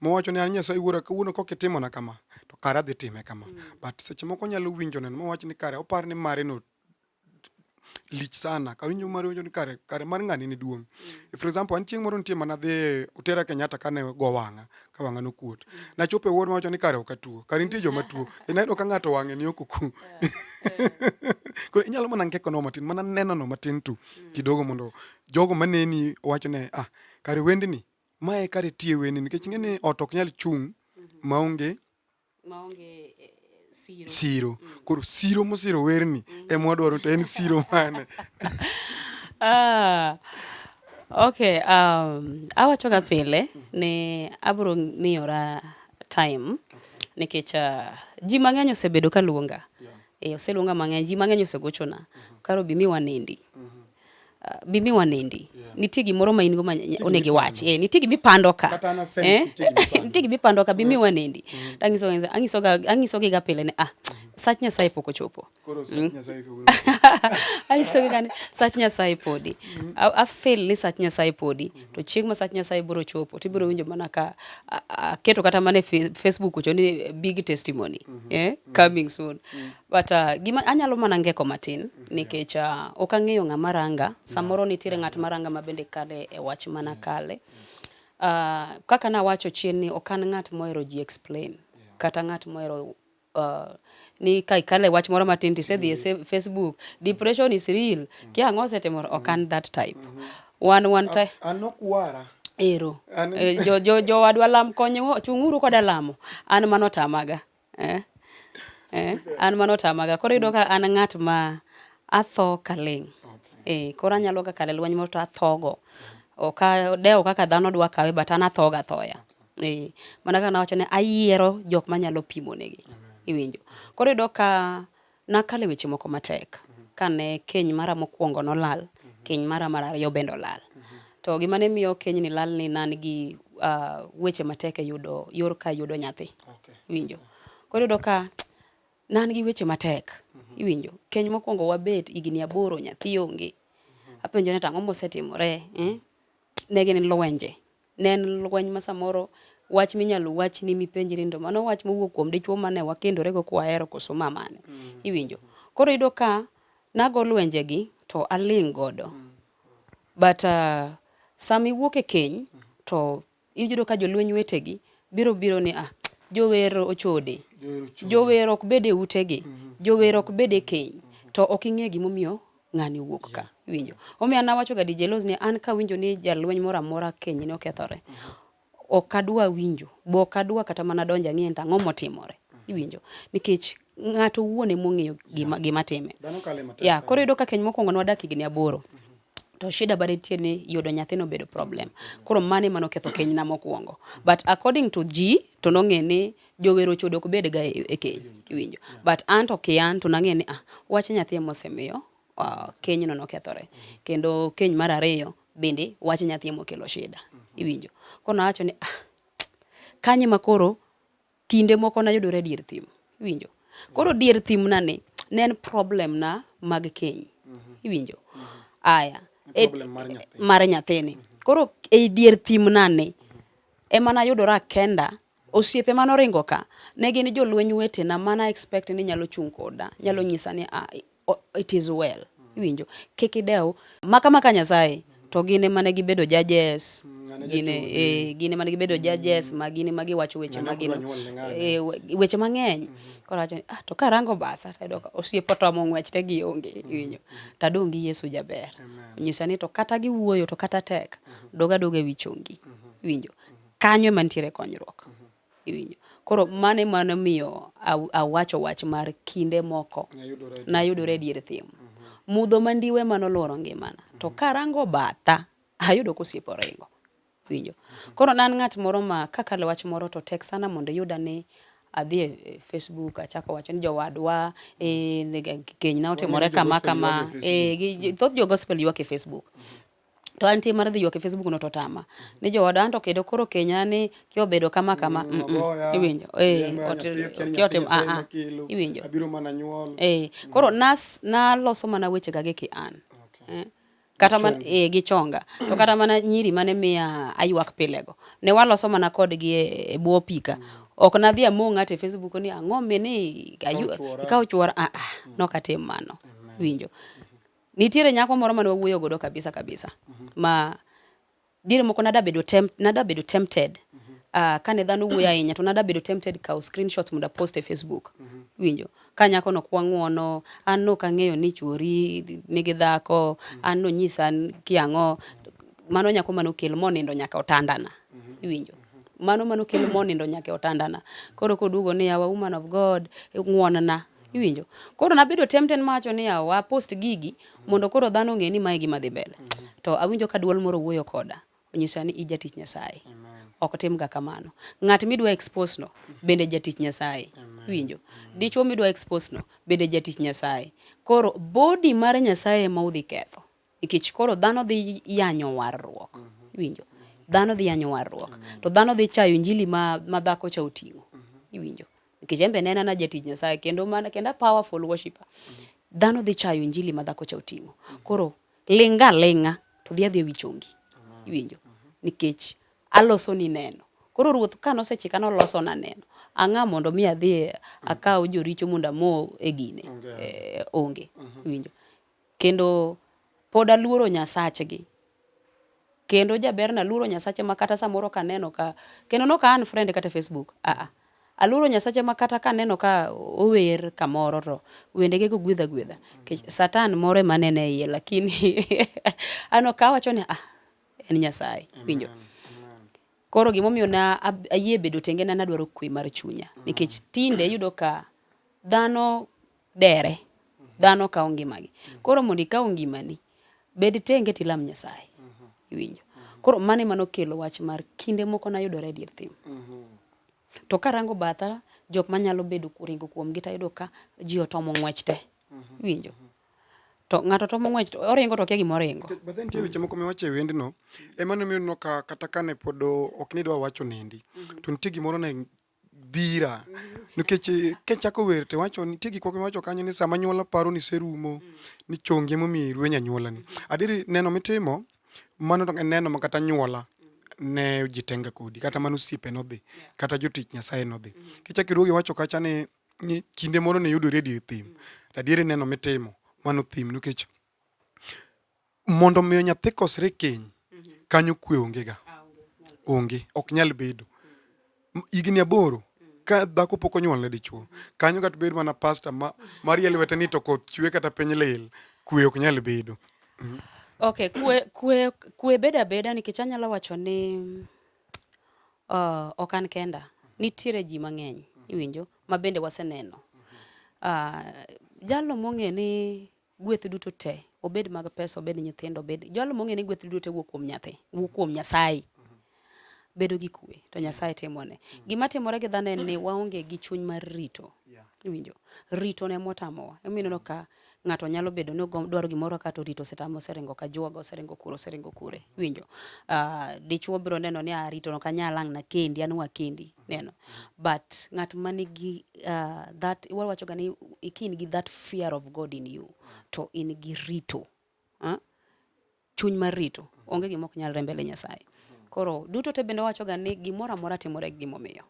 mowacho ni an Nyasaye wuora kawuono kokitimo na kama to kare adhi time kama but seche moko nyalo winjo neno mowacho ni kare opar ni mare no lich sana ka winjo mare winjo ni kare mar ng'ani ni duong'. For example an chieng' moro nitie mana dhi utera Kenyatta kane go wang'a ka wang'a no kuot na chope wuod mowacho ni kare ok atuo kare nitie joma tuo ineno ka ng'ato wang'e ni okuku koro inyalo mana ngeko no matin mana neno no matin tu kidogo mondo jogo maneni wacho ne kare wendni mae kare tie wendni nikech ng'eni ot ok nyal chung' maonge siro. Koro siro mosiro werni ema wadwaro to en siro mane? Okay, awacho ga pile ne abro miyora time nikech ji mang'eny osebedo ka luonga. Oseluonga mang'eny, ji mang'eny osegochona. Karo bimi wanendi. Bimi wanendi. Nitie gimoro ma in go onegi wach. Nitie gimi pando ka. Kata na sense nitie gimi pando ka bimi wanendi. Angiso ga pile ne sach Nyasaye pok ochopo. Koro sach Nyasaye ko. Angiso ga sach Nyasaye podi. I feel ni sach Nyasaye podi. To chieng' ma sach Nyasaye biro chopo, tibiro winjo mana ka keto kata mana Facebook ucho ni big testimony. Coming soon. But gima anyalo mana ngeko matin nikech ok ang'eyo ng'ama ranga. Samoro nitiere ng'at maranga mabende kale e wach mana kale. Kaka na wacho chien ni ok an ng'at mohero ji explain. Kata ng'at mohero ni kai kale wach moro matin tisedhi e Facebook, depression is real. Kia ang'o osetimore, ok an that type. One time. Anokwara. Ero. Jo wadwa lam konyo chung'uru koda lamo. An manotamaga. An manotamaga. Koro yudo ka an ng'at ma atho kaling. Koro anyalo ga kale lweny moro to athogo. Dewo kaka dhano dwa kawe but an athoga thoya. Mana ka nawacho ne ayiero jok manyalo pimo negi. Iwinjo. Koro yudo ka nakale weche moko matek. Kane keny mara mokuongo nolal. Keny mara Ariyo bende olal. To gima ne miyo keny ni lal ni nan gi weche matek yudo yudo nyathi. Iwinjo. Koro yudo ka nan gi weche matek. Iwinjo. Keny mokuongo wabet igni 8 nyathi onge. Apenjo ne tang'o mosetimore. Ne gin lwenje. Ne en lweny ma samoro wach minyalo wach ni mipenjri ndo mano wach mowuok kuom dichuo mane wakendore go kwahero koso mamane iwinjo koro iyudo ka nago lwenje gi to aling godo but sami wuok e keny to iyudo ka jolweny wetegi biro ni jower ochode jower ok bede utegi jower ok bede keny to ok ing'e gimomiyo ng'ani wuok ka winjo omiyo nawacho ga DJ Loz ni an ka winjo ni jalweny moro amora keny ne okethore ok adwa winjo bo ok adwa kata mana donja ng'e ang'o motimore iwinjo nikech ng'ato wuone mong'eyo gima time ya koro iyudo ka keny mokwongo nwadak higni 8 to shida bare tie ni yudo nyathino bedo problem koro mane mano ketho keny na mokwongo but according to G to nong'e ni jowero chodo ok bed ga e keny iwinjo but anto kian to nang'e ni wach nyathi mosemiyo keny no nokethore kendo keny mar ariyo bende wach nyathi mokelo shida iwinjo koro nawacho ni kanye makoro kinde moko na yudore dier thim iwinjo koro dier thim na ne en problem na mag keny iwinjo aya mar nyathini koro e dier thim nane ema nayudora kenda osiepe manoringo ka ne gin jolweny wetena mana expect ni nyalo chung koda nyalo nyisa ni it is well iwinjo kik idew maka Nyasaye to gine mane gibedo judges gine mane gibedo judges magine magi wacho weche magine weche mang'eny koro acho to karango batha tadoka osiepo tomo ng'wech te gionge iwinjo tadongi Yesu jaber nyisa ni to kata giwuoyo to kata tek doga wichongi iwinjo kanyo mantiere konyruok iwinjo koro mane miyo awacho wach mar kinde moko na yudore dier thim mudho mandiwe manoloro ngimana to karango batha ayudo kosiepo ringo winjo koro nan ng'at moro ma kakale wach moro to tek sana mondo yuda ni adhi e Facebook achako wacho ni jowadwa Kenyna otimore kama thoth jo gospel ywak e Facebook to antie mar dhi ywak e Facebook no to tama ni jowadwa anto kedo koro Kenya ni kiobedo kama iwinjo kiotim iwinjo abiro mana nyuol koro na loso mana weche gage ki an kata man gichonga to kata mana nyiri mane miya aywak pilego ne waloso mana kodgi e buo pika ok nadhi among'ate Facebook ni ang'o meni ikaw chuor nokatim mano winjo nitiere nyako moro mane wawuoyo godo kabisa ma dire moko nada bedo tempted kane dhano wuoyo ahinya to nada bedo tempted kaw screenshots mondo post e Facebook winjo ka nyako no kwang'uono an no kang'eyo ni chuori nigi dhako an no nyisa kiang'o mano nyako mano kel monindo nyaka otandana iwinjo mano kel monindo nyaka otandana koro kodugo ni awa woman of God ng'wonna iwinjo koro nabedo tempted macho ni awa post gigi mondo koro dhano ng'e ni mae gima dhi mbele to awinjo ka duol moro wuoyo koda onyisa ni ijatich Nyasaye ok tim ga kamano ng'at midwa expose no bende jatich Nyasaye winjo dichuo midwa expose no bende jatich Nyasaye koro body mar Nyasaye ma udhi ketho nikech koro dhano dhi yanyo warruok winjo dhano dhi yanyo warruok to dhano dhi chayo injili ma dhako cha oting'o iwinjo nikech embe nena na jatich Nyasaye kendo powerful worshiper dhano dhi chayo injili ma dhako cha oting'o koro linga to dhi wichongi iwinjo nikech aloso ni neno koro ruoth kanosechika noloso na neno ang'a mondo mi adhi akaw joricho mondo amo e gine onge winjo kendo pod aluoro Nyasachgi kendo jaberna luoro Nyasache makata samoro kaneno ka kendo no ka an friend kata Facebook aluoro Nyasache makata kaneno ka ower kamoro to wendege go gwedha Satan more manene iye lakini ano ka wacho ni en Nyasaye winjo koro gimomiyo na ayie bedo tengena nadwaro kwe mar chunya nikech tinde yudo ka dhano dere dhano ka ngimagi koro mondo ikaw ngimani bed tenge tilam Nyasaye iwinjo koro mano kelo wach mar kinde moko na yudore dier thim to karango batha jok manyalo bedo kuringo kuom gita yudo ka ji otomo ng'wech te winjo to ng'ato tomo ng'wech to oringo to kia gimoringo but then tie weche moko miwache wendno emano miyo no kata kane pod ok nidwa wacho nendi to nitie gimoro na dhira nikech kechako wer te wacho nitie gik moko miwacho kanyo ni sama nyuola paro ni serumo ni chonge momi ruenya nyuola ni adiri neno mitimo mano to neno makata nyuola ne ji tenga kodi kata mano osiepe nodhi kata jotich Nyasaye nodhi. Kichako iduogo iwacho kacha ni kinde moro ne yudori e thim. Adieri neno mitimo mano thim nikech mondo miyo nyathi kosre keny kanyo kwe onge ga. Onge, ok nyal bedo. Higni 8 ka dhako pok onyuol ne dichuo. Kanyo kat bedo mana pastor mariel wete ni to koth chwe kata piny lil, kwe ok nyal bedo. Okay, kwe beda beda nikech anyalo wacho ni ok an kenda. Nitiere ji mang'eny, iwinjo, ma bende waseneno. Jalno mong'e ni gweth duto te, obed mag pesa, obed nyithindo, obed jalno mong'e ni gweth duto te wuok kuom nyathi, wuok kuom Nyasaye. Bedo gi kwe to Nyasaye timone. Gima timore gi dhano en ni waonge gi chuny mar rito. Iwinjo. Rito ne motamowa. Emino ka ng'ato nyalo bedo ni dwaro gimoro ka to rito setamo oseringo ka juoga oseringo kure. Iwinjo. Dichuo biro neno ni rito no kanyala ang' na kendi an wakendi neno. But ng'at manigi that wawacho ga ni ikin gi that fear of God in you to in gi rito. Chuny mar rito. Onge gima ok nyalre mbele Nyasaye. Koro duto te bende wacho ga ni gimoro amora timore gi gimomiyo.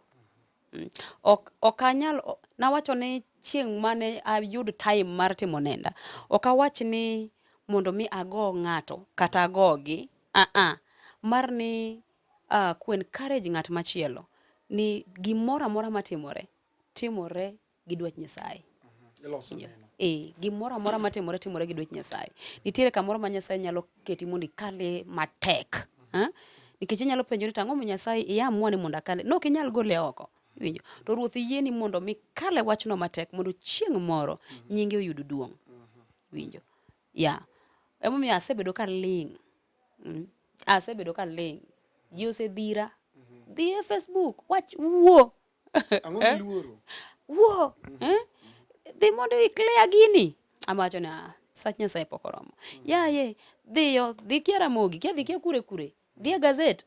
Ok anyal nawacho ni chieng' mane ayud time mar timo nenda. Ok awach ni mondo mi ago ng'ato kata agogi. Mar ni ku encourage ng'at machielo ni gimoro amora matimore gi dwach Nyasaye. Gimoro amora matimore gi dwach Nyasaye. Nitiere kamoro ma Nyasaye nyalo keti mondo ikale matek. Nikech inyalo penjo ni tang'o Nyasaye iamua ni mondo akale. No, ok inyal gole oko. Winjo. To Ruoth yieni mondo mi kale wachno matek mondo chieng' moro nyinge oyud duong'. Winjo. Emomiyo asebedo ka ling'. Ji osedhira. Dhi e Facebook, wach wuo. Ang'o miluoro? Wuo. Dhi mondo i-clear gini. Amawacho na sach Nyasaye pok oromo. Dhi kiara mogi, kia kure. Dhi e gazet.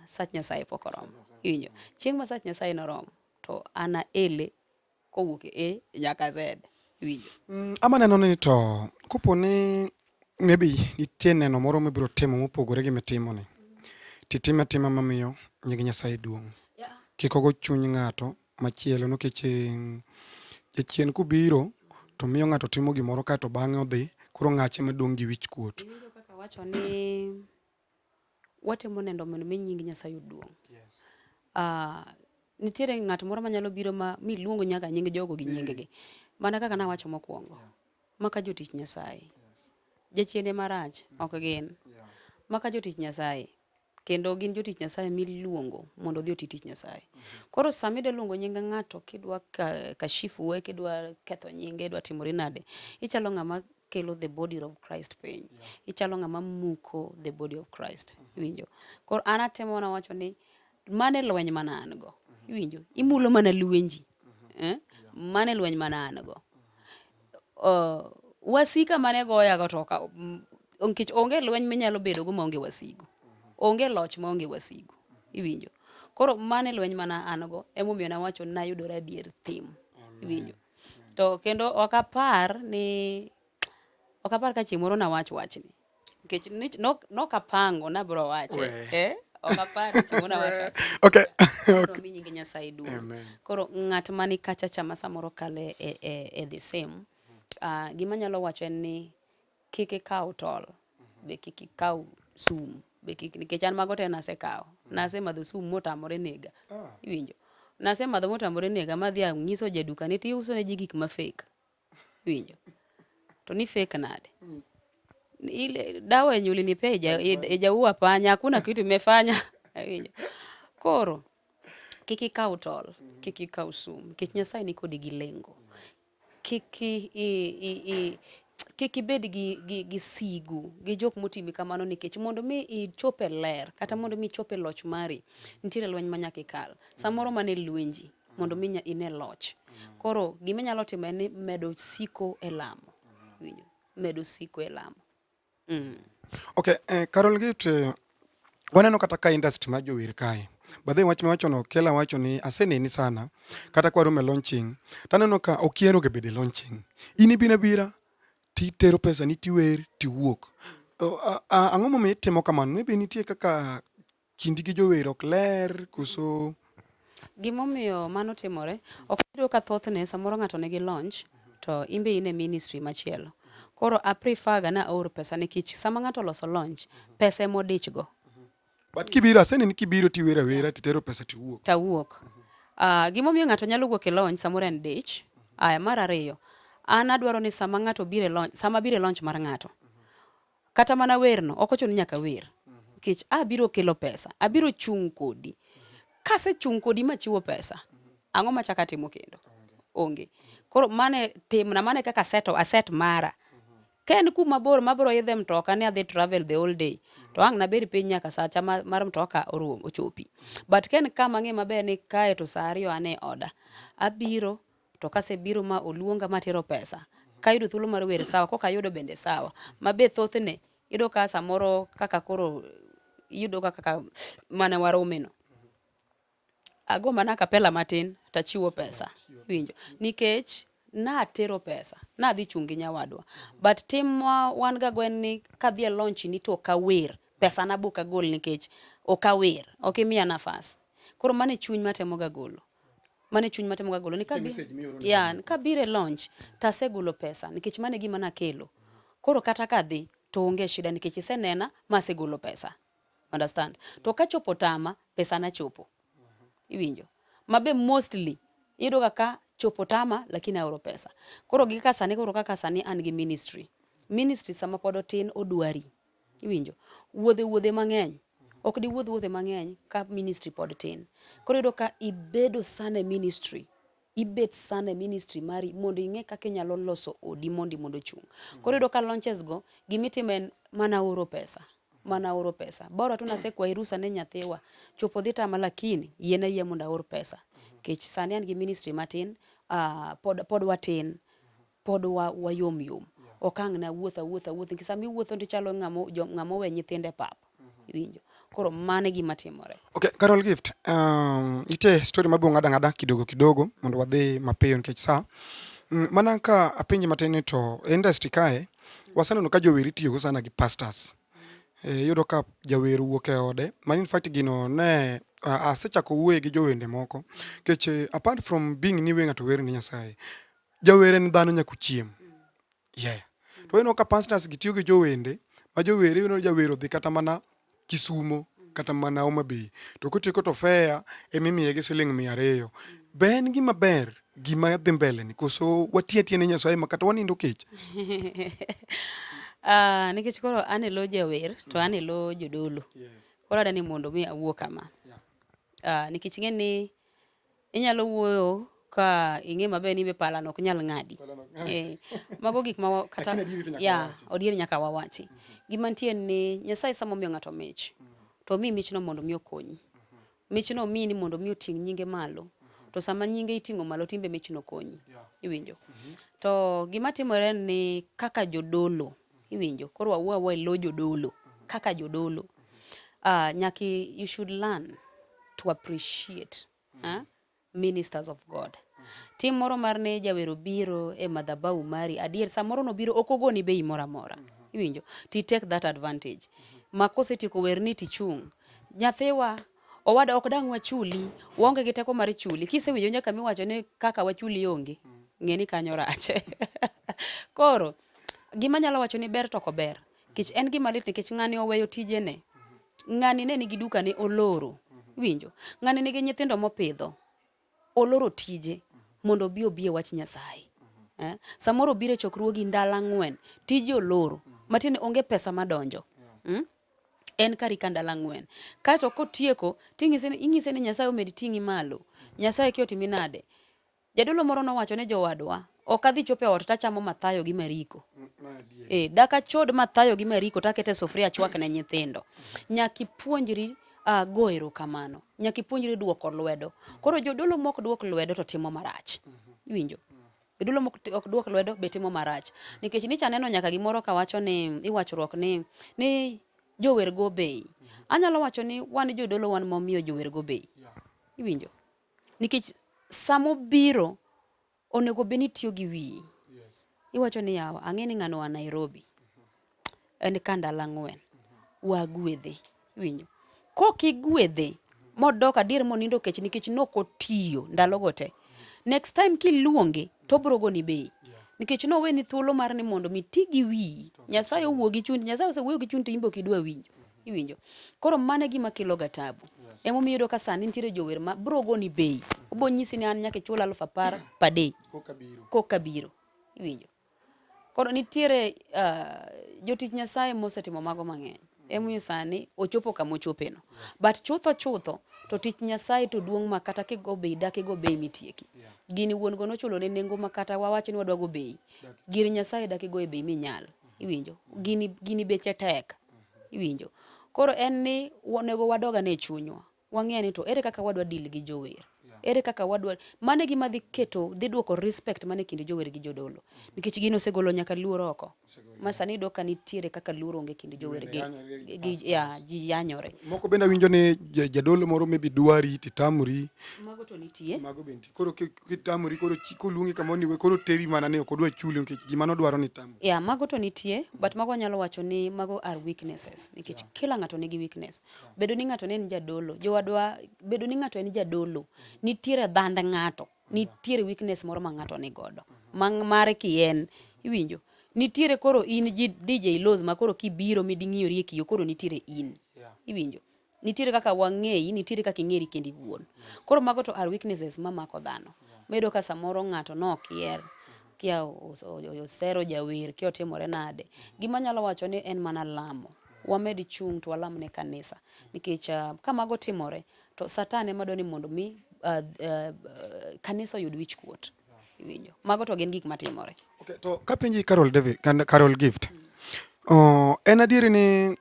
Sach Nyasaye pok oromo. Winjo. Chieng' ma sach Nyasaye noromo to ana ele kowuok e nyaka Z. Winjo. Ama neno ni to kopo ni maybe nitie neno moro mibiro timo mopogore gi mitimo ni. Titime atima mamiyo nying Nyasaye duong'. Kik ogo chuny ng'ato machielo nikech jachien kubiro to miyo ng'ato timo gimoro ka to bang'e odhi koro ng'ache madong' gi wich kuot. Winjo kaka wacho ni watimo nendo mondo mi nying Nyasaye duong'. Nitiere ng'at moro manyalo biro miluongo nyaka nying jogo gi nying-gi. Mana kaka nawacho mokuongo. Maka jotich Nyasaye. Jachiende marach ok gin. Maka jotich Nyasaye. Kendo gin jotich Nyasaye miluongo mondo odhi oti tich Nyasaye. Koro samide luongo nying ng'ato kidwa kashifu we, kidwa ketho nyinge, idwa timori nade. Ichalo ng'ama kelo the body of Christ piny. Ichalo ng'ama muko the body of Christ. Winjo. Koro an atemo na wacho ni mane lweny mana an go. Winjo. Imulo mana lwenji. Mane lweny mana an go. Wasika mane goya go toka. Onkech onge lweny minyalo bedo go maonge wasigo. Onge loch maonge wasigo. Iwinjo. Koro mane lweny mana an go emomiyo na wacho nayudora dier thim. Iwinjo. To kendo ok apar ka chieng' moro na wachni. Nikech nokapango nabro wache. Ok apar ka chieng' moro na wacho. Okay. Koro mi nying Nyasaye duong'. Koro ng'at mani kacha chama samoro kale the same. Gima nyalo wacho en ni kik ikaw tol. Be kik ikaw sum. Nikech an mago te nasekaw. Nasemadho sum motamore nega. Iwinjo. Nasemadho motamore nega madhi nyiso jaduka ni tiuso ne ji gik ma fake. Iwinjo. To ni fake nade. Ile dawa nyuli ni peja ejaua panya hakuna kitu imefanya. Iwinjo. Koro kik ikaw tol, kik ikaw sum. Nikech Nyasaye ni kodi gi lengo. Kik ibed gi sigu gi jok motimi kamano nikech mondo mi ichope ler kata mondo mi ichope loch mari nitiere lweny manyaka ikal samoro mane lwenji mondo mi ine loch. Koro gima nyalo timo en ni medo siko e lamo. Winjo. Medo siko e lamo. Okay, Carol Git waneno kata ka industry ma jower kae. Badhe wach miwacho no kela wacho ni aseneni sana kata kwaro me launching. Taneno ka okiero ge bede launching. Ini bira ti tero pesa ni tiwer ti wuok. Ang'o momiyo itimo kamano? Maybe nitie kaka kindi gi jower ok ler koso Gimomiyo mano timore, ok iyudo ka thothne samoro ng'ato nigi launch to imbe in e ministry machielo. Koro a prefer ga na aor pesa nikech sama ng'ato loso launch, pesa ema odich go. but kibiro aseneni kibiro tiwero awera titero pesa tiwuok. Tawuok. Gimomiyo ng'ato nyalo wuok e launch samoro en dich. Aya, mar ariyo, an adwaro ni sama ng'ato biro e launch, sama biro e launch mar ng'ato, kata mana werno, ok ochuno nyaka wer. Nikech abiro kelo pesa, abiro chung' kodi. Kase chung' kodi machiwo pesa, ang'o machaka timo kendo? Onge. Koro mane timna, mane kaka aset mara. Ka en kuma bor mabro idhe mtoka ni adhi travel the whole day, to ang' nabed piny nyaka sacha mar mtoka ochopi. But ka en kama ng'e maber ni kae to sa ariyo ane oda, abiro to kasebiro ma oluonga matero pesa. Kayudo thuolo mar wer sawa, koka ayudo bende sawa. Mabe thothne, iyudo ka samoro kaka koro, iyudo kaka mana waromeno. Ago mana kapela matin, tachiwo pesa. Winjo. Nikech natero pesa, nadhi chungi nyawadwa. But tim wan ga gwen ni kadhi e launch ni to okawer. Pesa na buka gol nikech okawer. Ok imiya nafas. Koro mane chuny matemo ga golo. Mane chuny matemo ga golo. Kabire launch, tasegolo pesa. Nikech mane gima nakelo. Koro kata kadhi, to onge shida nikech isenena, masegolo pesa. Understand? To kachopo tama, pesa na chopo. Iwinjo. Mabe mostly, iyudo kaka chopo tama, lakini aoro pesa. Koro gi kaka sani an gi ministry. Ministry sama pod otin odwari. Iwinjo. Wuodhe mang'eny. Ok di wuodhe mang'eny ka ministry pod tin. Koro iyudo ka ibedo sana e ministry. Ibet sana e ministry mari mondo ing'e kaka inyalo loso odi mondo chung'. Koro iyudo ka launches go, gimitime mana oro pesa. Bora tu nasekwayi rusa ne nyathiwa. Chopo dhi tama lakini yiena yie mondo aor pesa. Kech sani an gi ministry matin, pod watin, pod wayom. Okang' na wuotha. Nikech sami wuotho ndichalo ng'amo we nyithinde pap. Iwinjo. Koro mane gima timore. Okay, Carol Gift, ite story mabu ng'ada kidogo mondo wadhi mapiyo nikech sa. Mana ka apenji matin to industry kae, wasaneno ka joweri tiyo sana gi pastors. Yudo ka jawer wuok e ode, man in fact gino ne asechako wuoye gi jowende moko. Kech apart from being ni ng'ato wer ni Nyasaye, jawer en dhano nyaka chiem. Yeah. To eno ka pastors gitiyo gi jowende, ma jowere yudo jawer odhi kata mana Kisumo, kata mana Homa Bay. To kotieko to fea emimiye gi $200. Be en gima ber gima dhi mbele ni koso watie ne Nyasaye makata wanindo kech. Nikech koro an elo jawer to an elo jodolo. Koro adani mondo mi awuo kama. Nikech ing'e ni inyalo wuoyo ka ing'e maber ni be pala nok nyal ng'adi. Mago gik ma kata odier nyaka wawachi. Gima nitie ni Nyasaye samo miyo ng'ato mich. To mi michno mondo mi okonyi. Michno mi ni mondo mi oting' nyinge malo. To sama nyinge iting'o malo timbe michno konyi. Iwinjo. To gima timore ni kaka jodolo. Iwinjo. Koro wawuo elo jodolo. Kaka jodolo. Nyaki you should learn to appreciate ministers of God. Tim moro mar ne jawero biro e madhabahu mari. Adier samoro no biro okogoni bei mora mora. Iwinjo. To take that advantage. Makose tiko werni tichung'. Nyathiwa owada ok dang' wachuli. Waonge gi teko mar chuli. Kisewinjo nyaka miwacho ni kaka wachuli onge. Ng'eni kanyo rach. Koro gima nyalo wacho ni ber to ko ber. Kich en gima lit nikech ng'ani oweyo tijene. Ng'ani ne nigi duka ne oloro. Winjo. Ng'ani nigi nyithindo mopidho. Oloro tije mondo obi wach Nyasaye. Samoro bire chokruogi ndala 4. Tije oloro. Matine onge pesa madonjo. En karika ndala 4. Kato kotieko, ing'ise ni Nyasaye omed ting'i malo. Nyasaye kiotimi nade. Jadolo moro nowacho ne jowadwa, ok adhi chope ot tachamo mathayo gi mariko. Daka chod mathayo gi mariko takete sufria chwak ne nyithindo. Nyaki puonjri go erokamano. Nyaki puonjri duoko lwedo. Koro jodolo mok duok lwedo to timo marach. Iwinjo. Jodolo mok duok lwedo be timo marach. Nikech nicha neno nyaka gimoro kawacho ni iwachruok ni jower go bei. Anyalo wacho ni wan jodolo wan momiyo jower go bei. Iwinjo. Nikech samo biro onego beni tiyo gi wi. Iwacho ni yawa ang'e ni ng'ano wa Nairobi. En ka ndala 4. Wagwedhe. Winjo. kokigwedhe modok adier monindo kech nikech nokotiyo ndalogo te, next time kiluonge to biro goni bei nikech noweni thuolo mar ni mondo mi ti gi wiyi. Nyasaye owuo gi chuny, Nyasaye osewuoyo gi chuny to imbo kidwa winjo, iwinjo. Koro mane gima kelo gatabu. Emomiyo iyudo ka sani nitiere jower ma biro goni bei, obo nyisi ni an nyaka ichul 10,000 per day koka biro, iwinjo. Koro nitiere jotich Nyasaye mosetimo mago mang'eny, emomiyo sani ochopo kama ochopeno. But chutho to tich Nyasaye to duong' ma kata kigo bei dak igo bei mitieki. Gini wuon go nochulo ne nengo ma kata wawacho ni wadwa go bei, gir Nyasaye dak igo e bei minyal, iwinjo. Gini beche tek, iwinjo. Koro en ni onego wadoga ne chunywa, wang'e ni to ere kaka wadwa deal gi jower, ere kaka wadwa, mane gima dhi duoko respect mane kind jower gi jodolo, nikech gino osegolo nyaka luoro oko. Masani do ka nitiere kaka luoro onge kind jower gi ji yanyore. Moko bende winjo ni jadolo moro maybe dwari titamri. Mago to nitie. Mago bende. Koro kitamri koro chiko luongi kama ni koro teri mana ne ok odwa chuli nikech gima nodwaro ni tam. Mago to nitie, but mago nyalo wacho ni mago are weaknesses nikech kila ng'ato nigi weakness. Bedo ni ng'ato ne en jadolo, jowadwa bedo ni ng'ato en jadolo, nitiere dhand ng'ato, nitiere weakness moro ma ng'ato ni godo. Mare kien, iwinjo. Nitiere koro in DJ Loz ma koro kibiro miding'iori e kiyo koro nitiere in, iwinjo. Nitiere kaka wang'eyi, nitiere kaka ing'eri kendi wuon. Koro mago to are weaknesses mamako dhano. Medo ka samoro ng'ato no kier, kia osero jawer, kia otimore nade. Gima nyalo wacho ni en mana lamo. Wamed chung to walam ne kanisa. Nikech kamago timore, to Satan ema dwani mondo mi kanisa yud wich kuot. Iwinjo. Mago to gin gik matimore. Okay, to kapenji Carol Gift. En adieri ni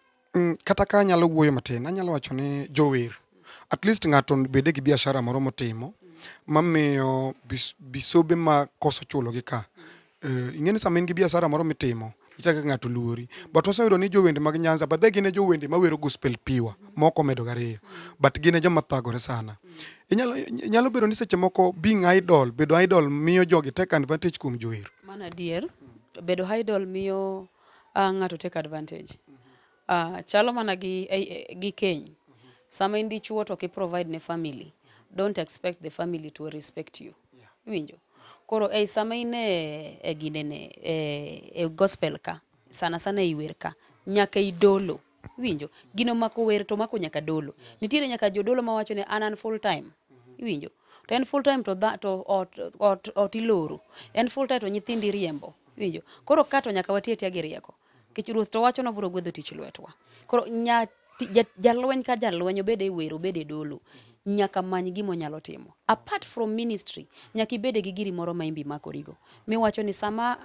kata ka nyalo wuoyo matin, anyalo wacho ni jower. At least ng'ato bede gi biashara moro motimo, mamiyo bisobe ma koso chulo gi ka. Ing'eni sama in gi biashara moro mitimo, itaka ng'ato luori. But waseyudo ni jowende mag Nyanza, but gine jowende mawero gospel piwa, moko medo gariyo. But gine joma thagore sana. Inyalo bedo ni seche moko being idol, bedo idol miyo jogi take advantage kuom jower. Mana dier, bedo idol miyo ng'ato take advantage. Chalo mana gi keny. Sama indi chuo to ki provide ne family, don't expect the family to respect you. Winjo. Koro sama ine ginene gospel ka, sana iwer ka, nyaka idolo. Winjo. Gino mako wer to mako nyaka dolo. Nitiere nyaka jodolo mawacho ne an full time. Winjo. To en full time to iloro. En full time to nyithindi riembo. Winjo. Koro kato nyaka watieti gi rieko. Kech ruoth to wacho no biro gwedho tich lwetwa. Koro jalweny ka jalweny obede wero obede dolo, nyaka many gimo nyalo timo. Apart from ministry, nyaka ibede gi giri moro ma imbi makorigo. Miwacho ni sama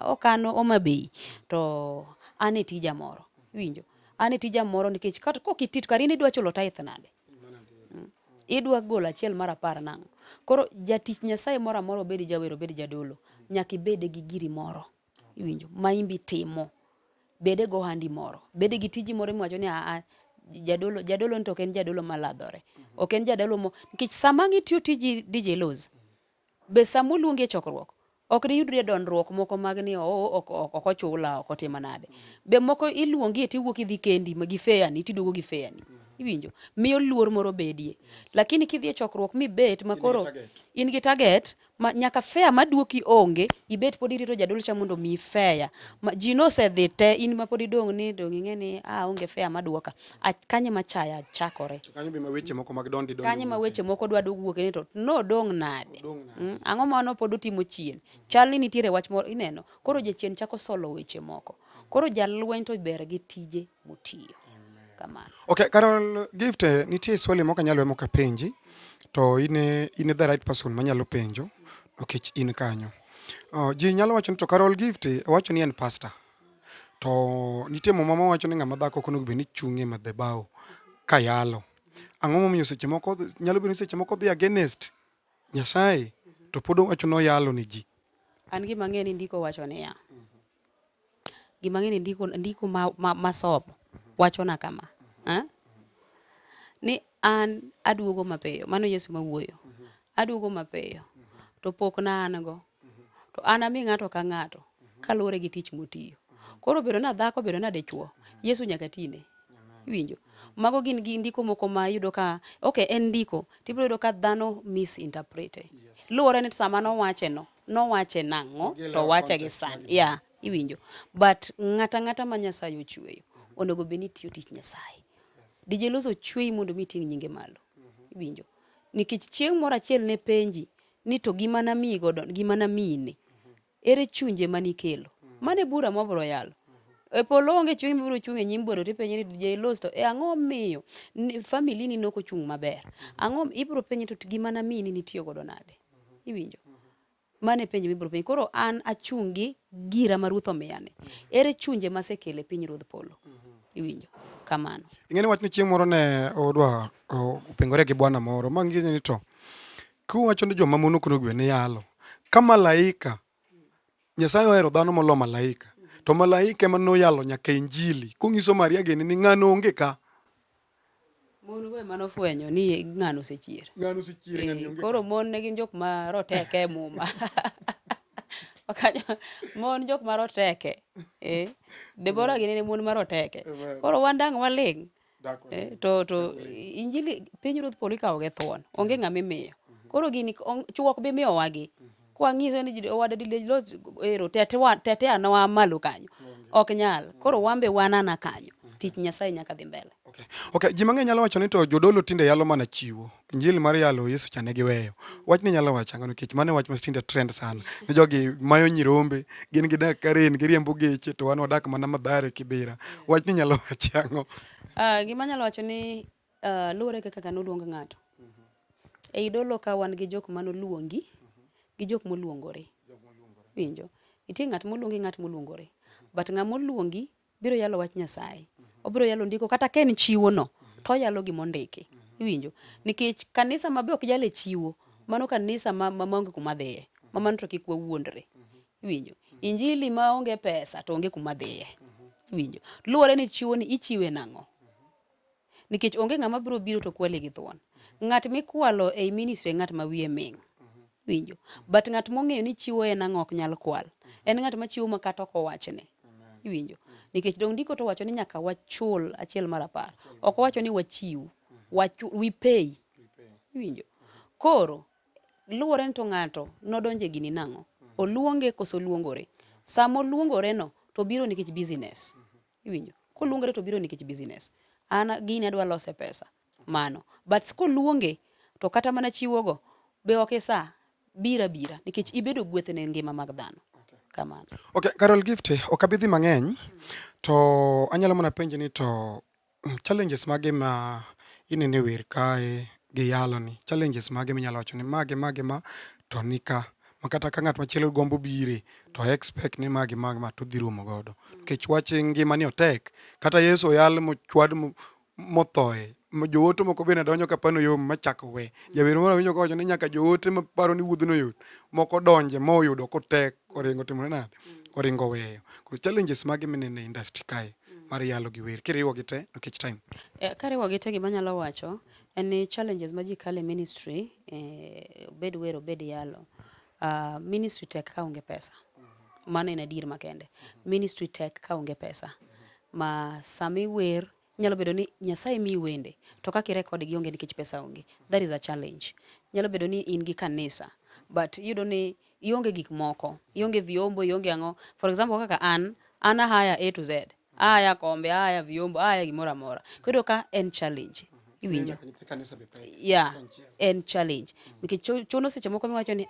okano Omabei to ane tija moro. Winjo. Ane tija moro nikech kokitit karini idwa chulo tithe nade. Idwa golo achiel mar 10 nang'o. Koro jatich Nyasaye moro amora obedi jawero obedi jadolo, nyaka ibede gi giri moro. Iwinjo, ma imbi timo. Bede go handi moro. Bede gi tiji moro miwacho ni jadolo nto ken jadolo maladhore. Ok en jadolo nikech sama ng'itiyo tiji DJ Loz, be sama uluongi e chokruok, ok riyudri dondruok moko mag ni ok ochula, ok otima nade. Be moko iluongi e tiwuok idhi kendi ma gi fea ni tiduogo gi fea ni. Iwinjo, miyo luor moro bedie. Lakini kidhi e chokruok mi bet makoro in gi target ma nyaka fea maduoki onge, ibet pod irito jadolo cha mondo mi fea. Ji no se dhi te in ma pod idong ni ing'e ni onge fea maduoka. Kanye machaya chakore. Kanyo be ma weche moko mag dondi. Kanye ma weche moko dwa wuok ni to no dong nade. Ang'o mano pod utimo chien. Chal ni nitiere wach moro ineno. Koro jachien chako solo weche moko. Koro jalweny to ber gi tije motiyo. Kamano. Okay, Carol Gift, nitie swali moko anyalo wemo ka penji, to ine the right person manyalo penjo, nikech in kanyo. Ji nyalo wacho ni to Carol Gift wacho ni en pastor. To nitie mama wacho ni ng'ama dhako kono be ni chunge madhabahu ka yalo. Ang'o momiyo seche moko nyalo bedo ni seche moko dhi against Nyasaye to pod wacho no yalo ni ji. An gi mang'eni ndiko wacho ni ya. Gi mang'eni ndiko masobo wacho na kama. Ni an aduogo mapeyo, mano Yesu mawuoyo. Aduogo mapeyo. To pok na an go. To an ami ng'ato ka ng'ato kaluwore gi tich motiyo. Koro bedo na dhako, bedo na dichuo, Yesu nyaka tine. Iwinjo. Mago gin gi ndiko moko ma yudo ka okay en ndiko tibiro yudo ka dhano misinterprete. Luore ni sama nowache nang'o to wache gi sani. Yeah, iwinjo. But ng'ata ma Nyasaye ochweyo onego bed ni tiyo tich Nyasaye. DJ Loz ochweyi mondo mi ting' nyinge malo. Iwinjo. Nikech chieng' moro achiel ne penji ni to gima namiyi godo gima namine. Ere chunje manikelo. Mane bura mobro yalo. E polo onge chung' mibiro chung' e nyim boro tipenji ni DJ Loz to ang'o miyo family ni noko chung' maber. Ang'o ibiro penji to gima namini nitiyo godo nade. Iwinjo. Mane penji mibiro penji. Koro an achung' gi gira ma Ruoth omiyane. Ere chunje masekele piny Ruodh Polo. Iwinjo. Kamano. Ing'eni wach ni chieng' moro ne odwa opengore gi bwana moro mang'eni ni to kuwacho ni joma mon ok onego ne yalo. Ka malaika Nyasaye ohero dhano molo malaika. To malaika ema noyalo nyaka injili. Kungiso Maria gini ni ng'ano onge ka. Mon go ema nofwenyo ni ng'ano sechier. Ng'ano sechier ng'ani onge. Koro mon ne gin jok ma roteke muma. Mon jok ma roteke. Debora gini ne mon ma roteke. Koro wandang waling. To injili piny Ruoth Polo ikawo ge thuon. Onge ng'ama imiyo. Koro gini chuok bi miyo wagi. Kwa ng'iso ni owada DJ Loz ero tete anwa malo kanyo. Ok nyal. Koro wambe wanana kanyo. Tich Nyasaye nyaka dhi mbele. Okay, ji mang'eny nyalo wacho ni to jodolo tinde yalo mana chiwo. Injili mar yalo Yesu cha ne giweyo. Wach ni nyalo wacho ang'o nikech mane wach ma tinde trend sana. Ni jogi mayo nyirombe, gin gidak Karen, giriembo geche to wan wadak mana Mathare Kibera. Wach ni nyalo wacho ang'o. Gima nyalo wacho ni luore kaka noluong ng'ato. E dolo ka wan gi jok manoluongi gi jok moluongore. Winjo. Nitie ng'at moluongi ng'at moluongore. But ng'at moluongi biro yalo wach Nyasaye. Obiro yalo ndiko kata ken chiwo no to yalo gimondiki. Iwinjo. Nikech kanisa mabe ok yale chiwo, mano kanisa maonge kuma dhiye. Mano to kik wawuondre. Iwinjo. Injili maonge pesa to onge kuma dhiye. Iwinjo. Luore ni chiwo ni ichiwe nang'o. Nikech onge ng'ama biro to kwele gi thuon. Ng'at mikwalo e ministry ng'at ma wiye ming. Winjo. But ng'at mong'eyo ni chiwo en ang'o ok nyal kwal. En ng'at ma chiwo makata ok owachne. Iwinjo. Nikech dong ndiko to wacho ni nyaka wachul achiel mar 10. Ok wacho ni wachiw. We pay. Iwinjo. Koro luore ni to ng'ato nodonje gini nang'o. Oluonge koso luongore. Samo luongore no to biro nikech business. Iwinjo. Koluongore to biro nikech business. Ana gini adwa lose pesa. Mano. But koluonge to kata mana chiwogo be ok sa bira nikech ibedo gwethne ngima mag dhano. Kamano. Okay, Carol Gift, ok abidhi mang'eny to anyalo mana penje ni to challenges mage ma inene wer kae gi yalo ni. Challenges mage minyalo wacho ni mage ma to nika makata ka ng'at machielo gombo bire to expect ni mage ma to dhi rumo godo. Nikech wach ngima ni otek. Kata Yesu yal mochwad mothoe. Joote moko bende donjo ka pano yom machako we. Jawer moro winjo kowacho ni nyaka joote ma paro ni wuodhno yot. Moko donje moyudo kotek oringo timore nade. Oringo weyo. Koro challenges mage minene industry kae mar yalo gi wer. Kiriwo gi te nikech time. Kariwo gi te gima nyalo wacho en ni challenges ma ji kale ministry bed wero bed yalo. Ministry tek ka onge pesa. Mano en adier makende. Ministry tek ka onge pesa. Ma sami wer nyalo bedo ni Nyasaye mi wende to kaka record gi onge nikech pesa onge. That is a challenge. Nyalo bedo ni in gi kanisa but you don't ni ionge gik moko, ionge vyombo, ionge ang'o. For example kaka an haya A to Z. Haya kombe, haya vyombo, haya gimora mora. Koro ka en challenge. Iwinjo. Yeah, en challenge. Nikech chono seche moko miwacho ni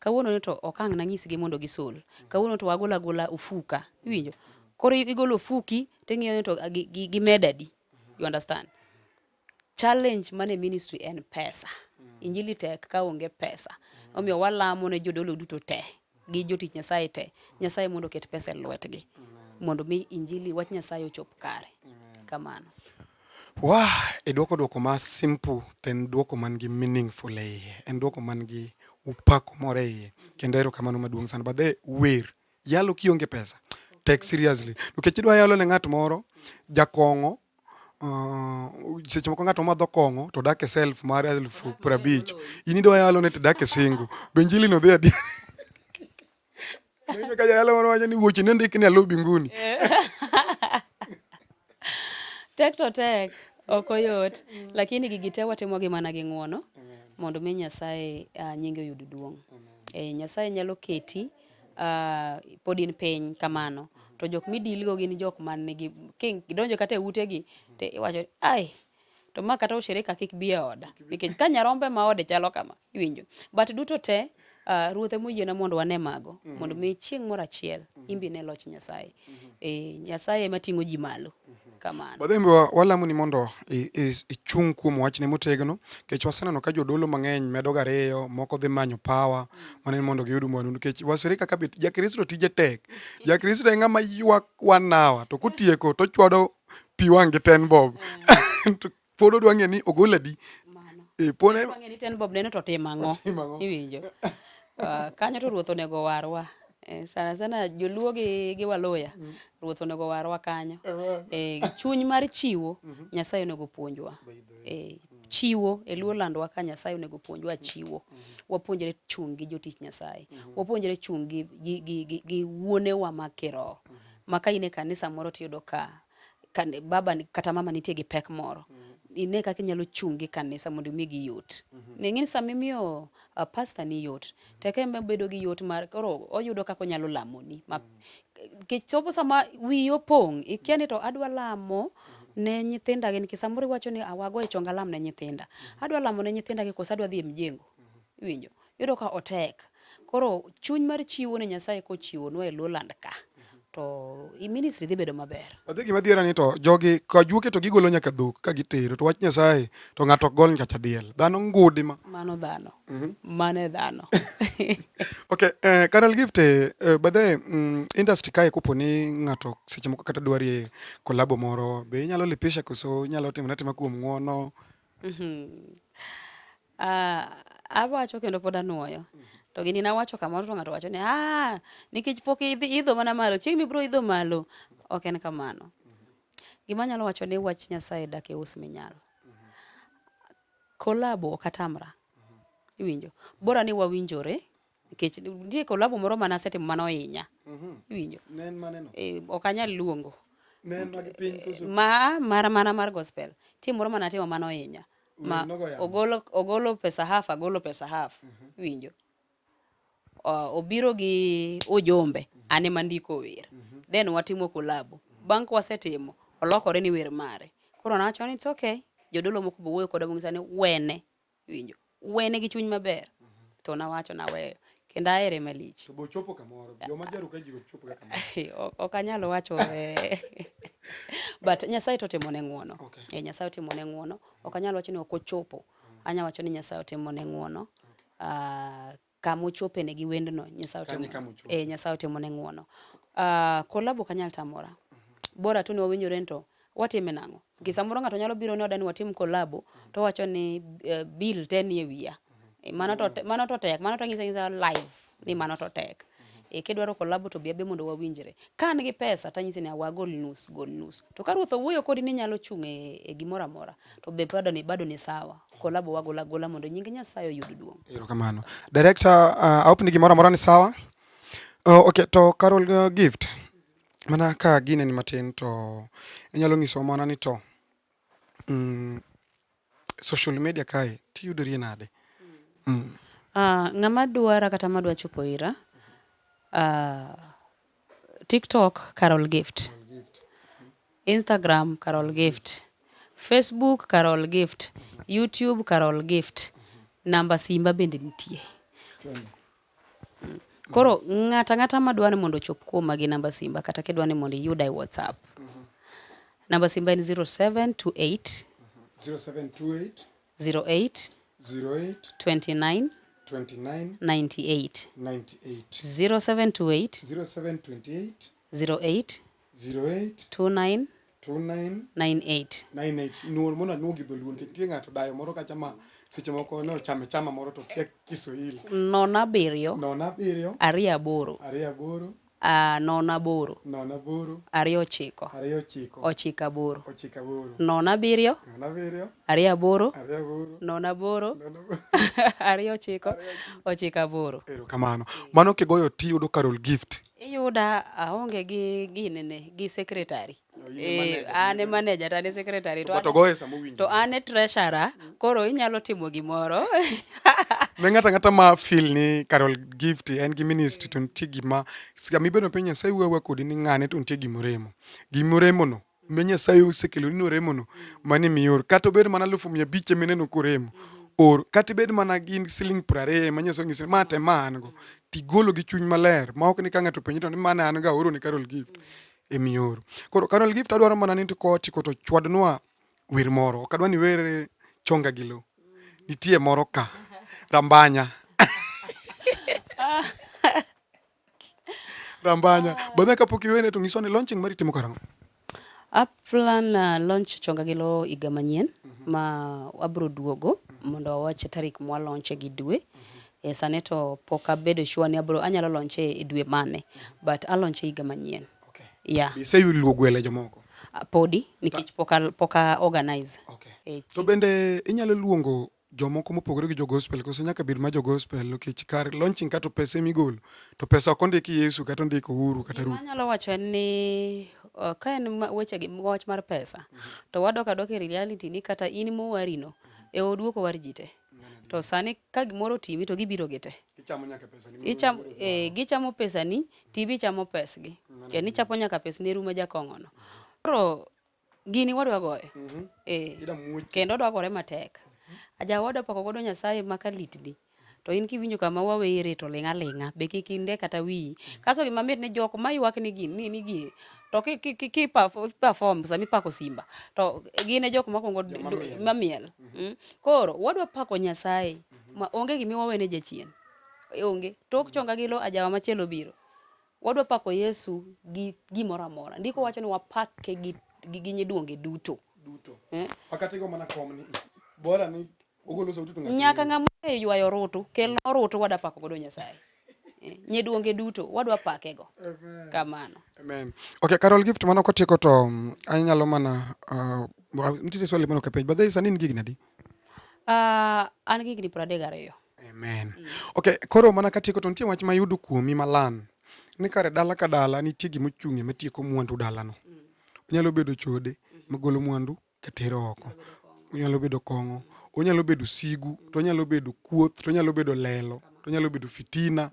kawuono ni to okang' na nyisgi mondo gisol. Kawuono to wagola ufuka. Iwinjo. Koro igolo fuki teng'iyo to gimedadi. You understand? Challenge mane ministry en pesa. Injili tek ka onge pesa. Omiyo walamo ne jodolo duto te gi jotich Nyasaye te. Nyasaye mondo ket pesa e lwetgi. Mondo mi injili wach Nyasaye ochop kare. Kamano. Dwoko ma simple ten dwoko man gi meaningful en dwoko man gi upako more iye. Kendo erokamano maduong' sana. But wer yalo kionge pesa. Take seriously. Nikech idwa yalo ne ng'at moro jakong'o seche moko ng'ato madho kong'o to dak e self mar 50,000. In idwa yalo ne to dak e singo. Benjili no dhi adi. Ka yalo moro wacho ni wuoche ne ndik ni alo binguni. tek to tek ok oyot lakini gigi te watimo gi mana gi ng'uono mondo mi Nyasaye nyinge oyud duong'. Nyasaye nyalo keti pod in piny kamano to jok midilgo gin jok man nigi gidonjo kata e utegi to iwacho ai to ma kata ushirika kik bi e oda nikech ka nyarombe ma ode chalo kama iwinjo but duto te ruoth emoyiena mondo wane mago mondo mi chieng' moro achiel imbi ne loch Nyasaye. Nyasaye ema ting'o ji malo kamano. Badembe walamo ni mondo ichung' kuom wachne motegno kech waseneno ka jodolo mang'eny medo ga Ariyo moko dhi manyo power mane mondo giyud mwandu nikech wasirika ka bit jakristo tije tek. Jakristo en ng'ama ywak wanawa to kotieko to chwado pi wang' gi ten bob. Pod odwa ng'e ni ogol adi. Pone wang'e ni ten bob neno to timo ang'o iwinjo. Kanyo to ruoth onego warwa. Sana joluo gi waloya ruoth onego warwa kanyo. Chuny mar chiwo Nyasaye onego puonjwa. Chiwo e luo landwa ka Nyasaye onego puonjwa chiwo. Wapuonjre chung' gi jotich Nyasaye. Wapuonjre chung' gi wuonewa ma kiroho. Maka ine kanisa moro tiyudo ka baba kata mama nitie gi pek moro. Ine kaka inyalo chung' gi kanisa mondo imigi yot. Ng'eni sama imiyo pastor ni yot. Tek embe bedo gi yot mar koro oyudo kaka onyalo lamoni. Kichopo sama wiyi opong' ikia ni to adwa lamo ne nyithinda gi nikech samoro iwacho ni awago e chonga lam ne nyithinda. Adwa lamo ne nyithinda gi koso adwa dhi e mjengo. Iwinjo. Yudo ka otek. Koro chuny mar chiwo ne Nyasaye kochiwonwa e luo land ka. To ministry dhi bedo maber. Adhi gima dhiera ni to jogi ka juoke to gigolo nyaka dhok ka gitero to wach Nyasaye to ng'ato gol nyaka diel. Dhano ngudi ma. Mano dhano. Mane dhano. Okay, Carol Gift badhe industry kae kopo ni ng'ato seche moko kata dwari kolabo moro be inyalo lipisha koso inyalo timo kuom ng'uono. Awacho kendo pod anuoyo. To gini nawacho kamoro to ng'ato wacho ni nikech pok idho mana malo chieng' mibro idho malo ok en kamano. Gima nyalo wacho ni wach Nyasaye dak e us minyalo. Kolabo ok atamra. Iwinjo. Bora ni wawinjore nikech nitie kolabo moro mana setimo mano hinya. Iwinjo. Nen maneno. Ok anyal luongo. Nen mag piny koso. Mar gospel. Tim moro mana timo mano hinya. Ogolo pesa half agolo pesa half. Iwinjo. Obiro gi ojombe ane mandiko wer then watimo kolabo bank wasetimo olokore ni wer mare koro nawacho ni it's okay jodolo moko bo wuoyo koda bungisa ni wene winjo wene gi chuny maber to nawacho na weyo kendo aere malich to bo chopo kamoro joma jaru ka jigo chopo kamoro ok anyalo wacho but Nyasaye to timo ne ng'uono Nyasaye timo ne ng'uono ok anyalo wacho ni ok ochopo anya wacho ni Nyasaye timo ne ng'uono kamo chope ne gi wendno Nyasaye timo ne ng'uono. Kolabo kanyal tamora. Bora tu ni wawinjore to watime nang'o. Gisamoro ng'ato nyalo biro ne odani watim kolabo to wacho ni bill 10 ye wiya. Mano to tek, mano to ngisa live ni mano to tek. Kidwaro kolabo to biabe mondo wawinjre. Ka an gi pesa tanyisi ni awagol nus. To ka ruoth owuoyo kodi ni nyalo chung' e gimoro amora to be bado ni sawa. Kolabo wagola mondo nying Nyasaye oyud duong'. Erokamano. Director aupni gimoro amora ni sawa? Okay, to Carol Gift. Mana ka gine ni matin to inyalo nyiso mana ni to social media kae tiyudori nade? Ng'ama dwara kata madwa chopo ira TikTok Carol Gift. Instagram Carol Gift. Facebook Carol Gift. YouTube Carol Gift. Namba simba bende nitie. Koro ng'ata madwani mondo chop kuoma gi namba simba kata kidwani mondo yuda e WhatsApp. Namba simba en 0728 08 29 98 0728 08 29 98 Nuol mona nuogi dholuon ketie ng'ato dayo moro kacha ma seche moko no chama moro to kia Kiswahili. 07 Ariyo aboro 08 Ariyo ochiko aboro 07 Ariyo aboro 08 aboro. Erokamano. Mano kigoyo tiyudo Carol Gift. Iyuda aonge gi ginene gi secretary. Ane manager to ane secretary to ane treasurer koro inyalo timo gimoro. Ne ng'ata ma feel ni Carol Gift en gi ministry to nitie gima sama ibedo piny Nyasaye wuoyo kodi ni ng'ane to nitie gimoremo. Gimoremono me Nyasaye osekelo ni oremono mani mior kata obed mana 500,000 mineno koremo. Or kata ibed mana gi siling 20 ma Nyasaye onyisi ma te ma an go tigolo gi chuny maler ma ok ni ka ng'ato penji to ni mane an ga oro ni Carol Gift e mioro. Koro Carol Gift adwaro mana ni to chwadnwa wer moro ok adwa ni wer chonga gi lo. Nitie moro ka Rambanya. Rambanya. Bada kapok iwene to ngiso ni launching mari timo karang'o? Plan launch chonga gi lo higa manyien ma abro duogo mondo awache tarik mwa launch gi dwe. Sane to pok abedo sure ni anyalo launch e dwe mane but a launch higa manyien. Okay. Yeah. Bise iluo gwele jomoko? Podi nikech poka organize. Okay. To bende inyalo luongo jomoko mopogore gi jo gospel koso nyaka bed ma jo gospel nikech kar launching kata pesa migolo to pesa ok ondiki Yesu kata ondiko Uhuru kata Ruto. Anyalo wacho ni ka en weche gi wach mar pesa to wadok e reality ni kata in mowarino e oduoko war jite. To sani ka gimoro timi to gibiro gite. Gichamo nyaka pesa ni. Gichamo pesa ni, tibi chamo pesgi. Keni chapo nyaka pesa ni rumo jakong'ono. Koro gini wadwa goye. Kendo odwa gore matek. Aja wada pako godo Nyasaye makalitni. To in kiwinjo kama wawere to ling'a be kikinde kata wi. Kaso gima mit ne jok mayuak ni gini to ki perform sami pako Simba. To gine jok makongo mamiel. Koro wadwa pako Nyasaye ma onge gimi wawene jachien. Onge tok chonga gilo ajawa machielo biro. Wadwa pako Yesu gi gimoro amora. Ndiko wacho ni wapake gi nyiduonge duto. Akati go mana komni. Bora ni ogolo sauti to ng'ato. Nyaka ng'ama ywayo rutu, kelno rutu wada pako godo Nyasaye. Nyiduonge duto wadwa pake go. Kamano. Amen. Okay, Carol Gift mana kotieko to anyalo mana nitie swali mano kapej. Badhe sani ni gigni adi? An gigni 32. Amen. Okay, koro mana katieko to nitie wach mayudo kuomi malan. Ni kare dala ka dala nitie gima ochung'e matieko mwandu dalano. Onyalo bedo chode magolo mwandu katero oko. Onyalo bedo kong'o, onyalo bedo sigu, to onyalo bedo kuoth, to onyalo bedo lelo, to onyalo bedo fitina.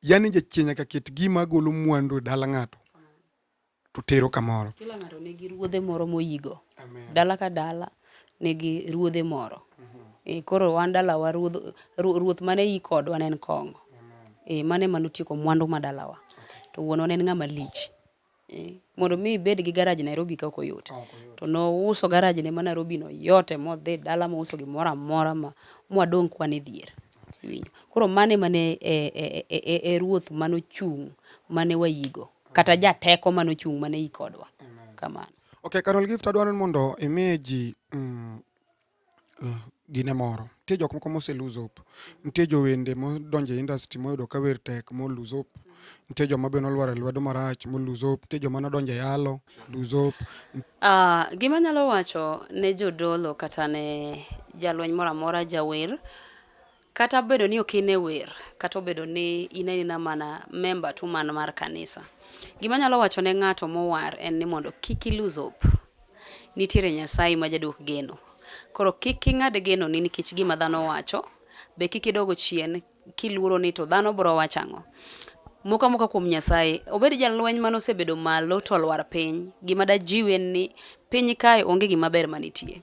Yani jachienya ka ket gima golo mwandu dala ng'ato to tero kamoro. Kila ng'ato nigi ruodhe moro moyigo. Dala ka dala nigi ruodhe moro. Koro wan dala wa ruoth mane yi kodwa ne en kong'o. Mane manotieko mwandu madalawa. To wuonwa ne en ng'ama lich. Mondo mi bed gi garage Nairobi ka ok oyot. To no uso garage ne ma Nairobi no yote modhi dala mo uso gimoro amora ma mwadong kwan e dhier. Koro mane ruoth manochung' mane wayigo kata jateko manochung' mane yi kodwa. Kamano. Okay, Carol Gift adwaro mondo imiye ji gine moro. Nitie jok moko mose lose hope. Nitie jowende modonjo e industry moyudo ka wer tek mo lose hope. Nitie joma be nolwar e lwedo marach mo lose hope. Nitie joma nodonjo e yalo lose hope. Gima nyalo wacho ne jodolo kata ne jalweny moro amora jawer kata bedo ni okine wer kata bedo ni inena mana member tu man mar kanisa. Gima nyalo wacho ne ng'ato mowar en ni mondo kiki lose hope. Nitiere Nyasaye ma jaduk geno. Koro kiki ng'ad geno ni nikech gima dhano wacho be kiki dogo chien kiluoro ni to dhano bro wachang'o. Moka kuom Nyasaye obed jalweny manosebedo malo to lwar piny. Gima da jiwe ni piny kae onge gima ber manitie.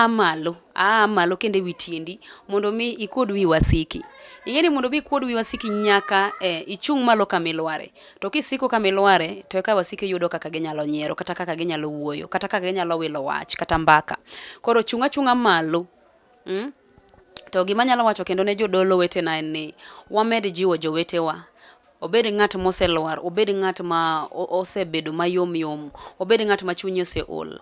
Malo kende witiendi mondo mi ikod wi wasiki. Ingeni mondo mi ikod wi wasiki nyaka ichung' malo kamilware. To kisiko kamilware to eka wasiki yudo kaka ginyalo nyiero kata kaka ginyalo wuoyo kata kaka ginyalo wilo wach kata mbaka. Koro chunga malo. To gima nyalo wacho kendo ne jodolo wetena en ni wamed jiwo jowetewa. Obed ng'at moselwar, obed ng'at ma osebedo mayom, obed ng'at ma chunye oseol.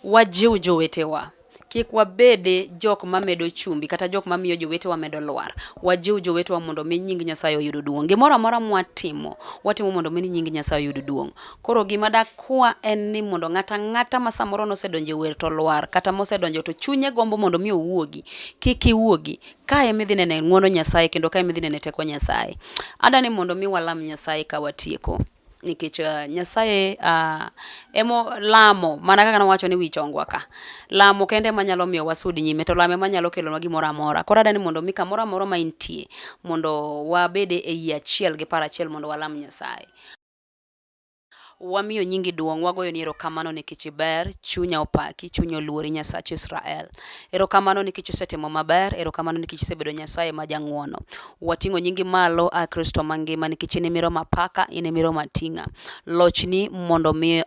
Wajiw jowetewa. Kik wabede jok mamedo chumbi kata jok mamiyo jowetewa medo lwar. Wajiw jowetewa mondo mi nying Nyasaye oyud duong'. Gimoro amora watimo mondo mi nying Nyasaye oyud duong'. Koro gima dakwa en ni mondo ng'ata ma samoro nosedonjo wer to lwar kata mosedonjo to chunye gombo mondo mi owuogi. Kik iwuogi. Kae midhi nene ng'wono Nyasaye kendo kae midhi nene teko Nyasaye. Adani mondo mi walam Nyasaye ka watieko. nikech Nyasaye emo lamo mana kaka nawacho ni wichongwa ka lamo kende manyalo miyo wasud nyime to lamo manyalo kelonwa gimoro amora. Koro adani mondo mi kamoro amora ma intie mondo wabede e yie achiel gi paro achiel mondo walam Nyasaye. Wamiyo nyingi duong', wagoyo ni erokamano nikech iber, chunya opaki, chunya oluori Nyasach Israel. Erokamano nikech isetimo maber, erokamano nikech isebedo Nyasaye ma jang'wono. Wating'o nyingi malo a Kristo mangima nikech in emiro mapaka, in emiro mating'a. Lochni mondo mi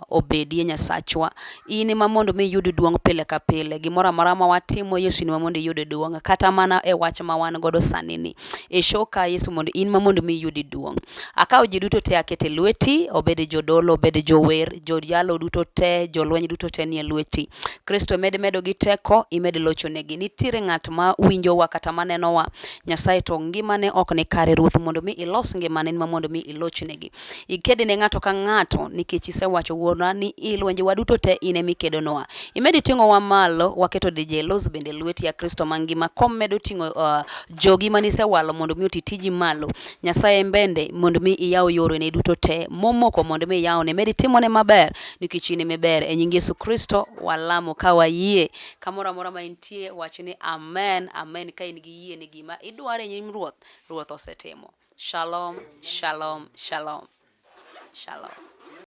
obedie Nyasachwa. In ema mondo mi iyud duong' pile ka pile. Gimoro amora ma watimo Yesu ni ma mondo iyud duong', kata mana e wach ma wan godo sani ni. E show ka Yesu mondo in ma mondo mi iyud duong'. Akawo ji duto te akete lweti, obed jodolo, obed jower, jodialo duto te, jolweny duto te nie lweti. Kristo medo gi teko, imed locho negi. Nitiere ng'at ma winjowa kata manenowa Nyasaye to ngimane ok ni kare, Ruoth mondo mi ilos ngimane ma mondo mi iloch negi. Ikede ne ng'ato ka ng'ato nikech isewacho wuona ni ilwenjewa duto te in emikedonwa. Imed ting'owa malo, waketo DJ Los bende lweti ya Kristo mangima komedo ting'o jogi manisewalo mondo mi oti tiji malo. Nyasaye bende mondo mi iyaw yore ne duto te, momoko mondo mi iyaw ne medi timone maber nikech in emaber. E nying Yesu Kristo walamo ka wayie. Kamoro amora ma intie wach ni amen, amen ka in gi yie ni gima idwaro e nyim Ruoth, Ruoth osetimo. Shalom, shalom, shalom, shalom.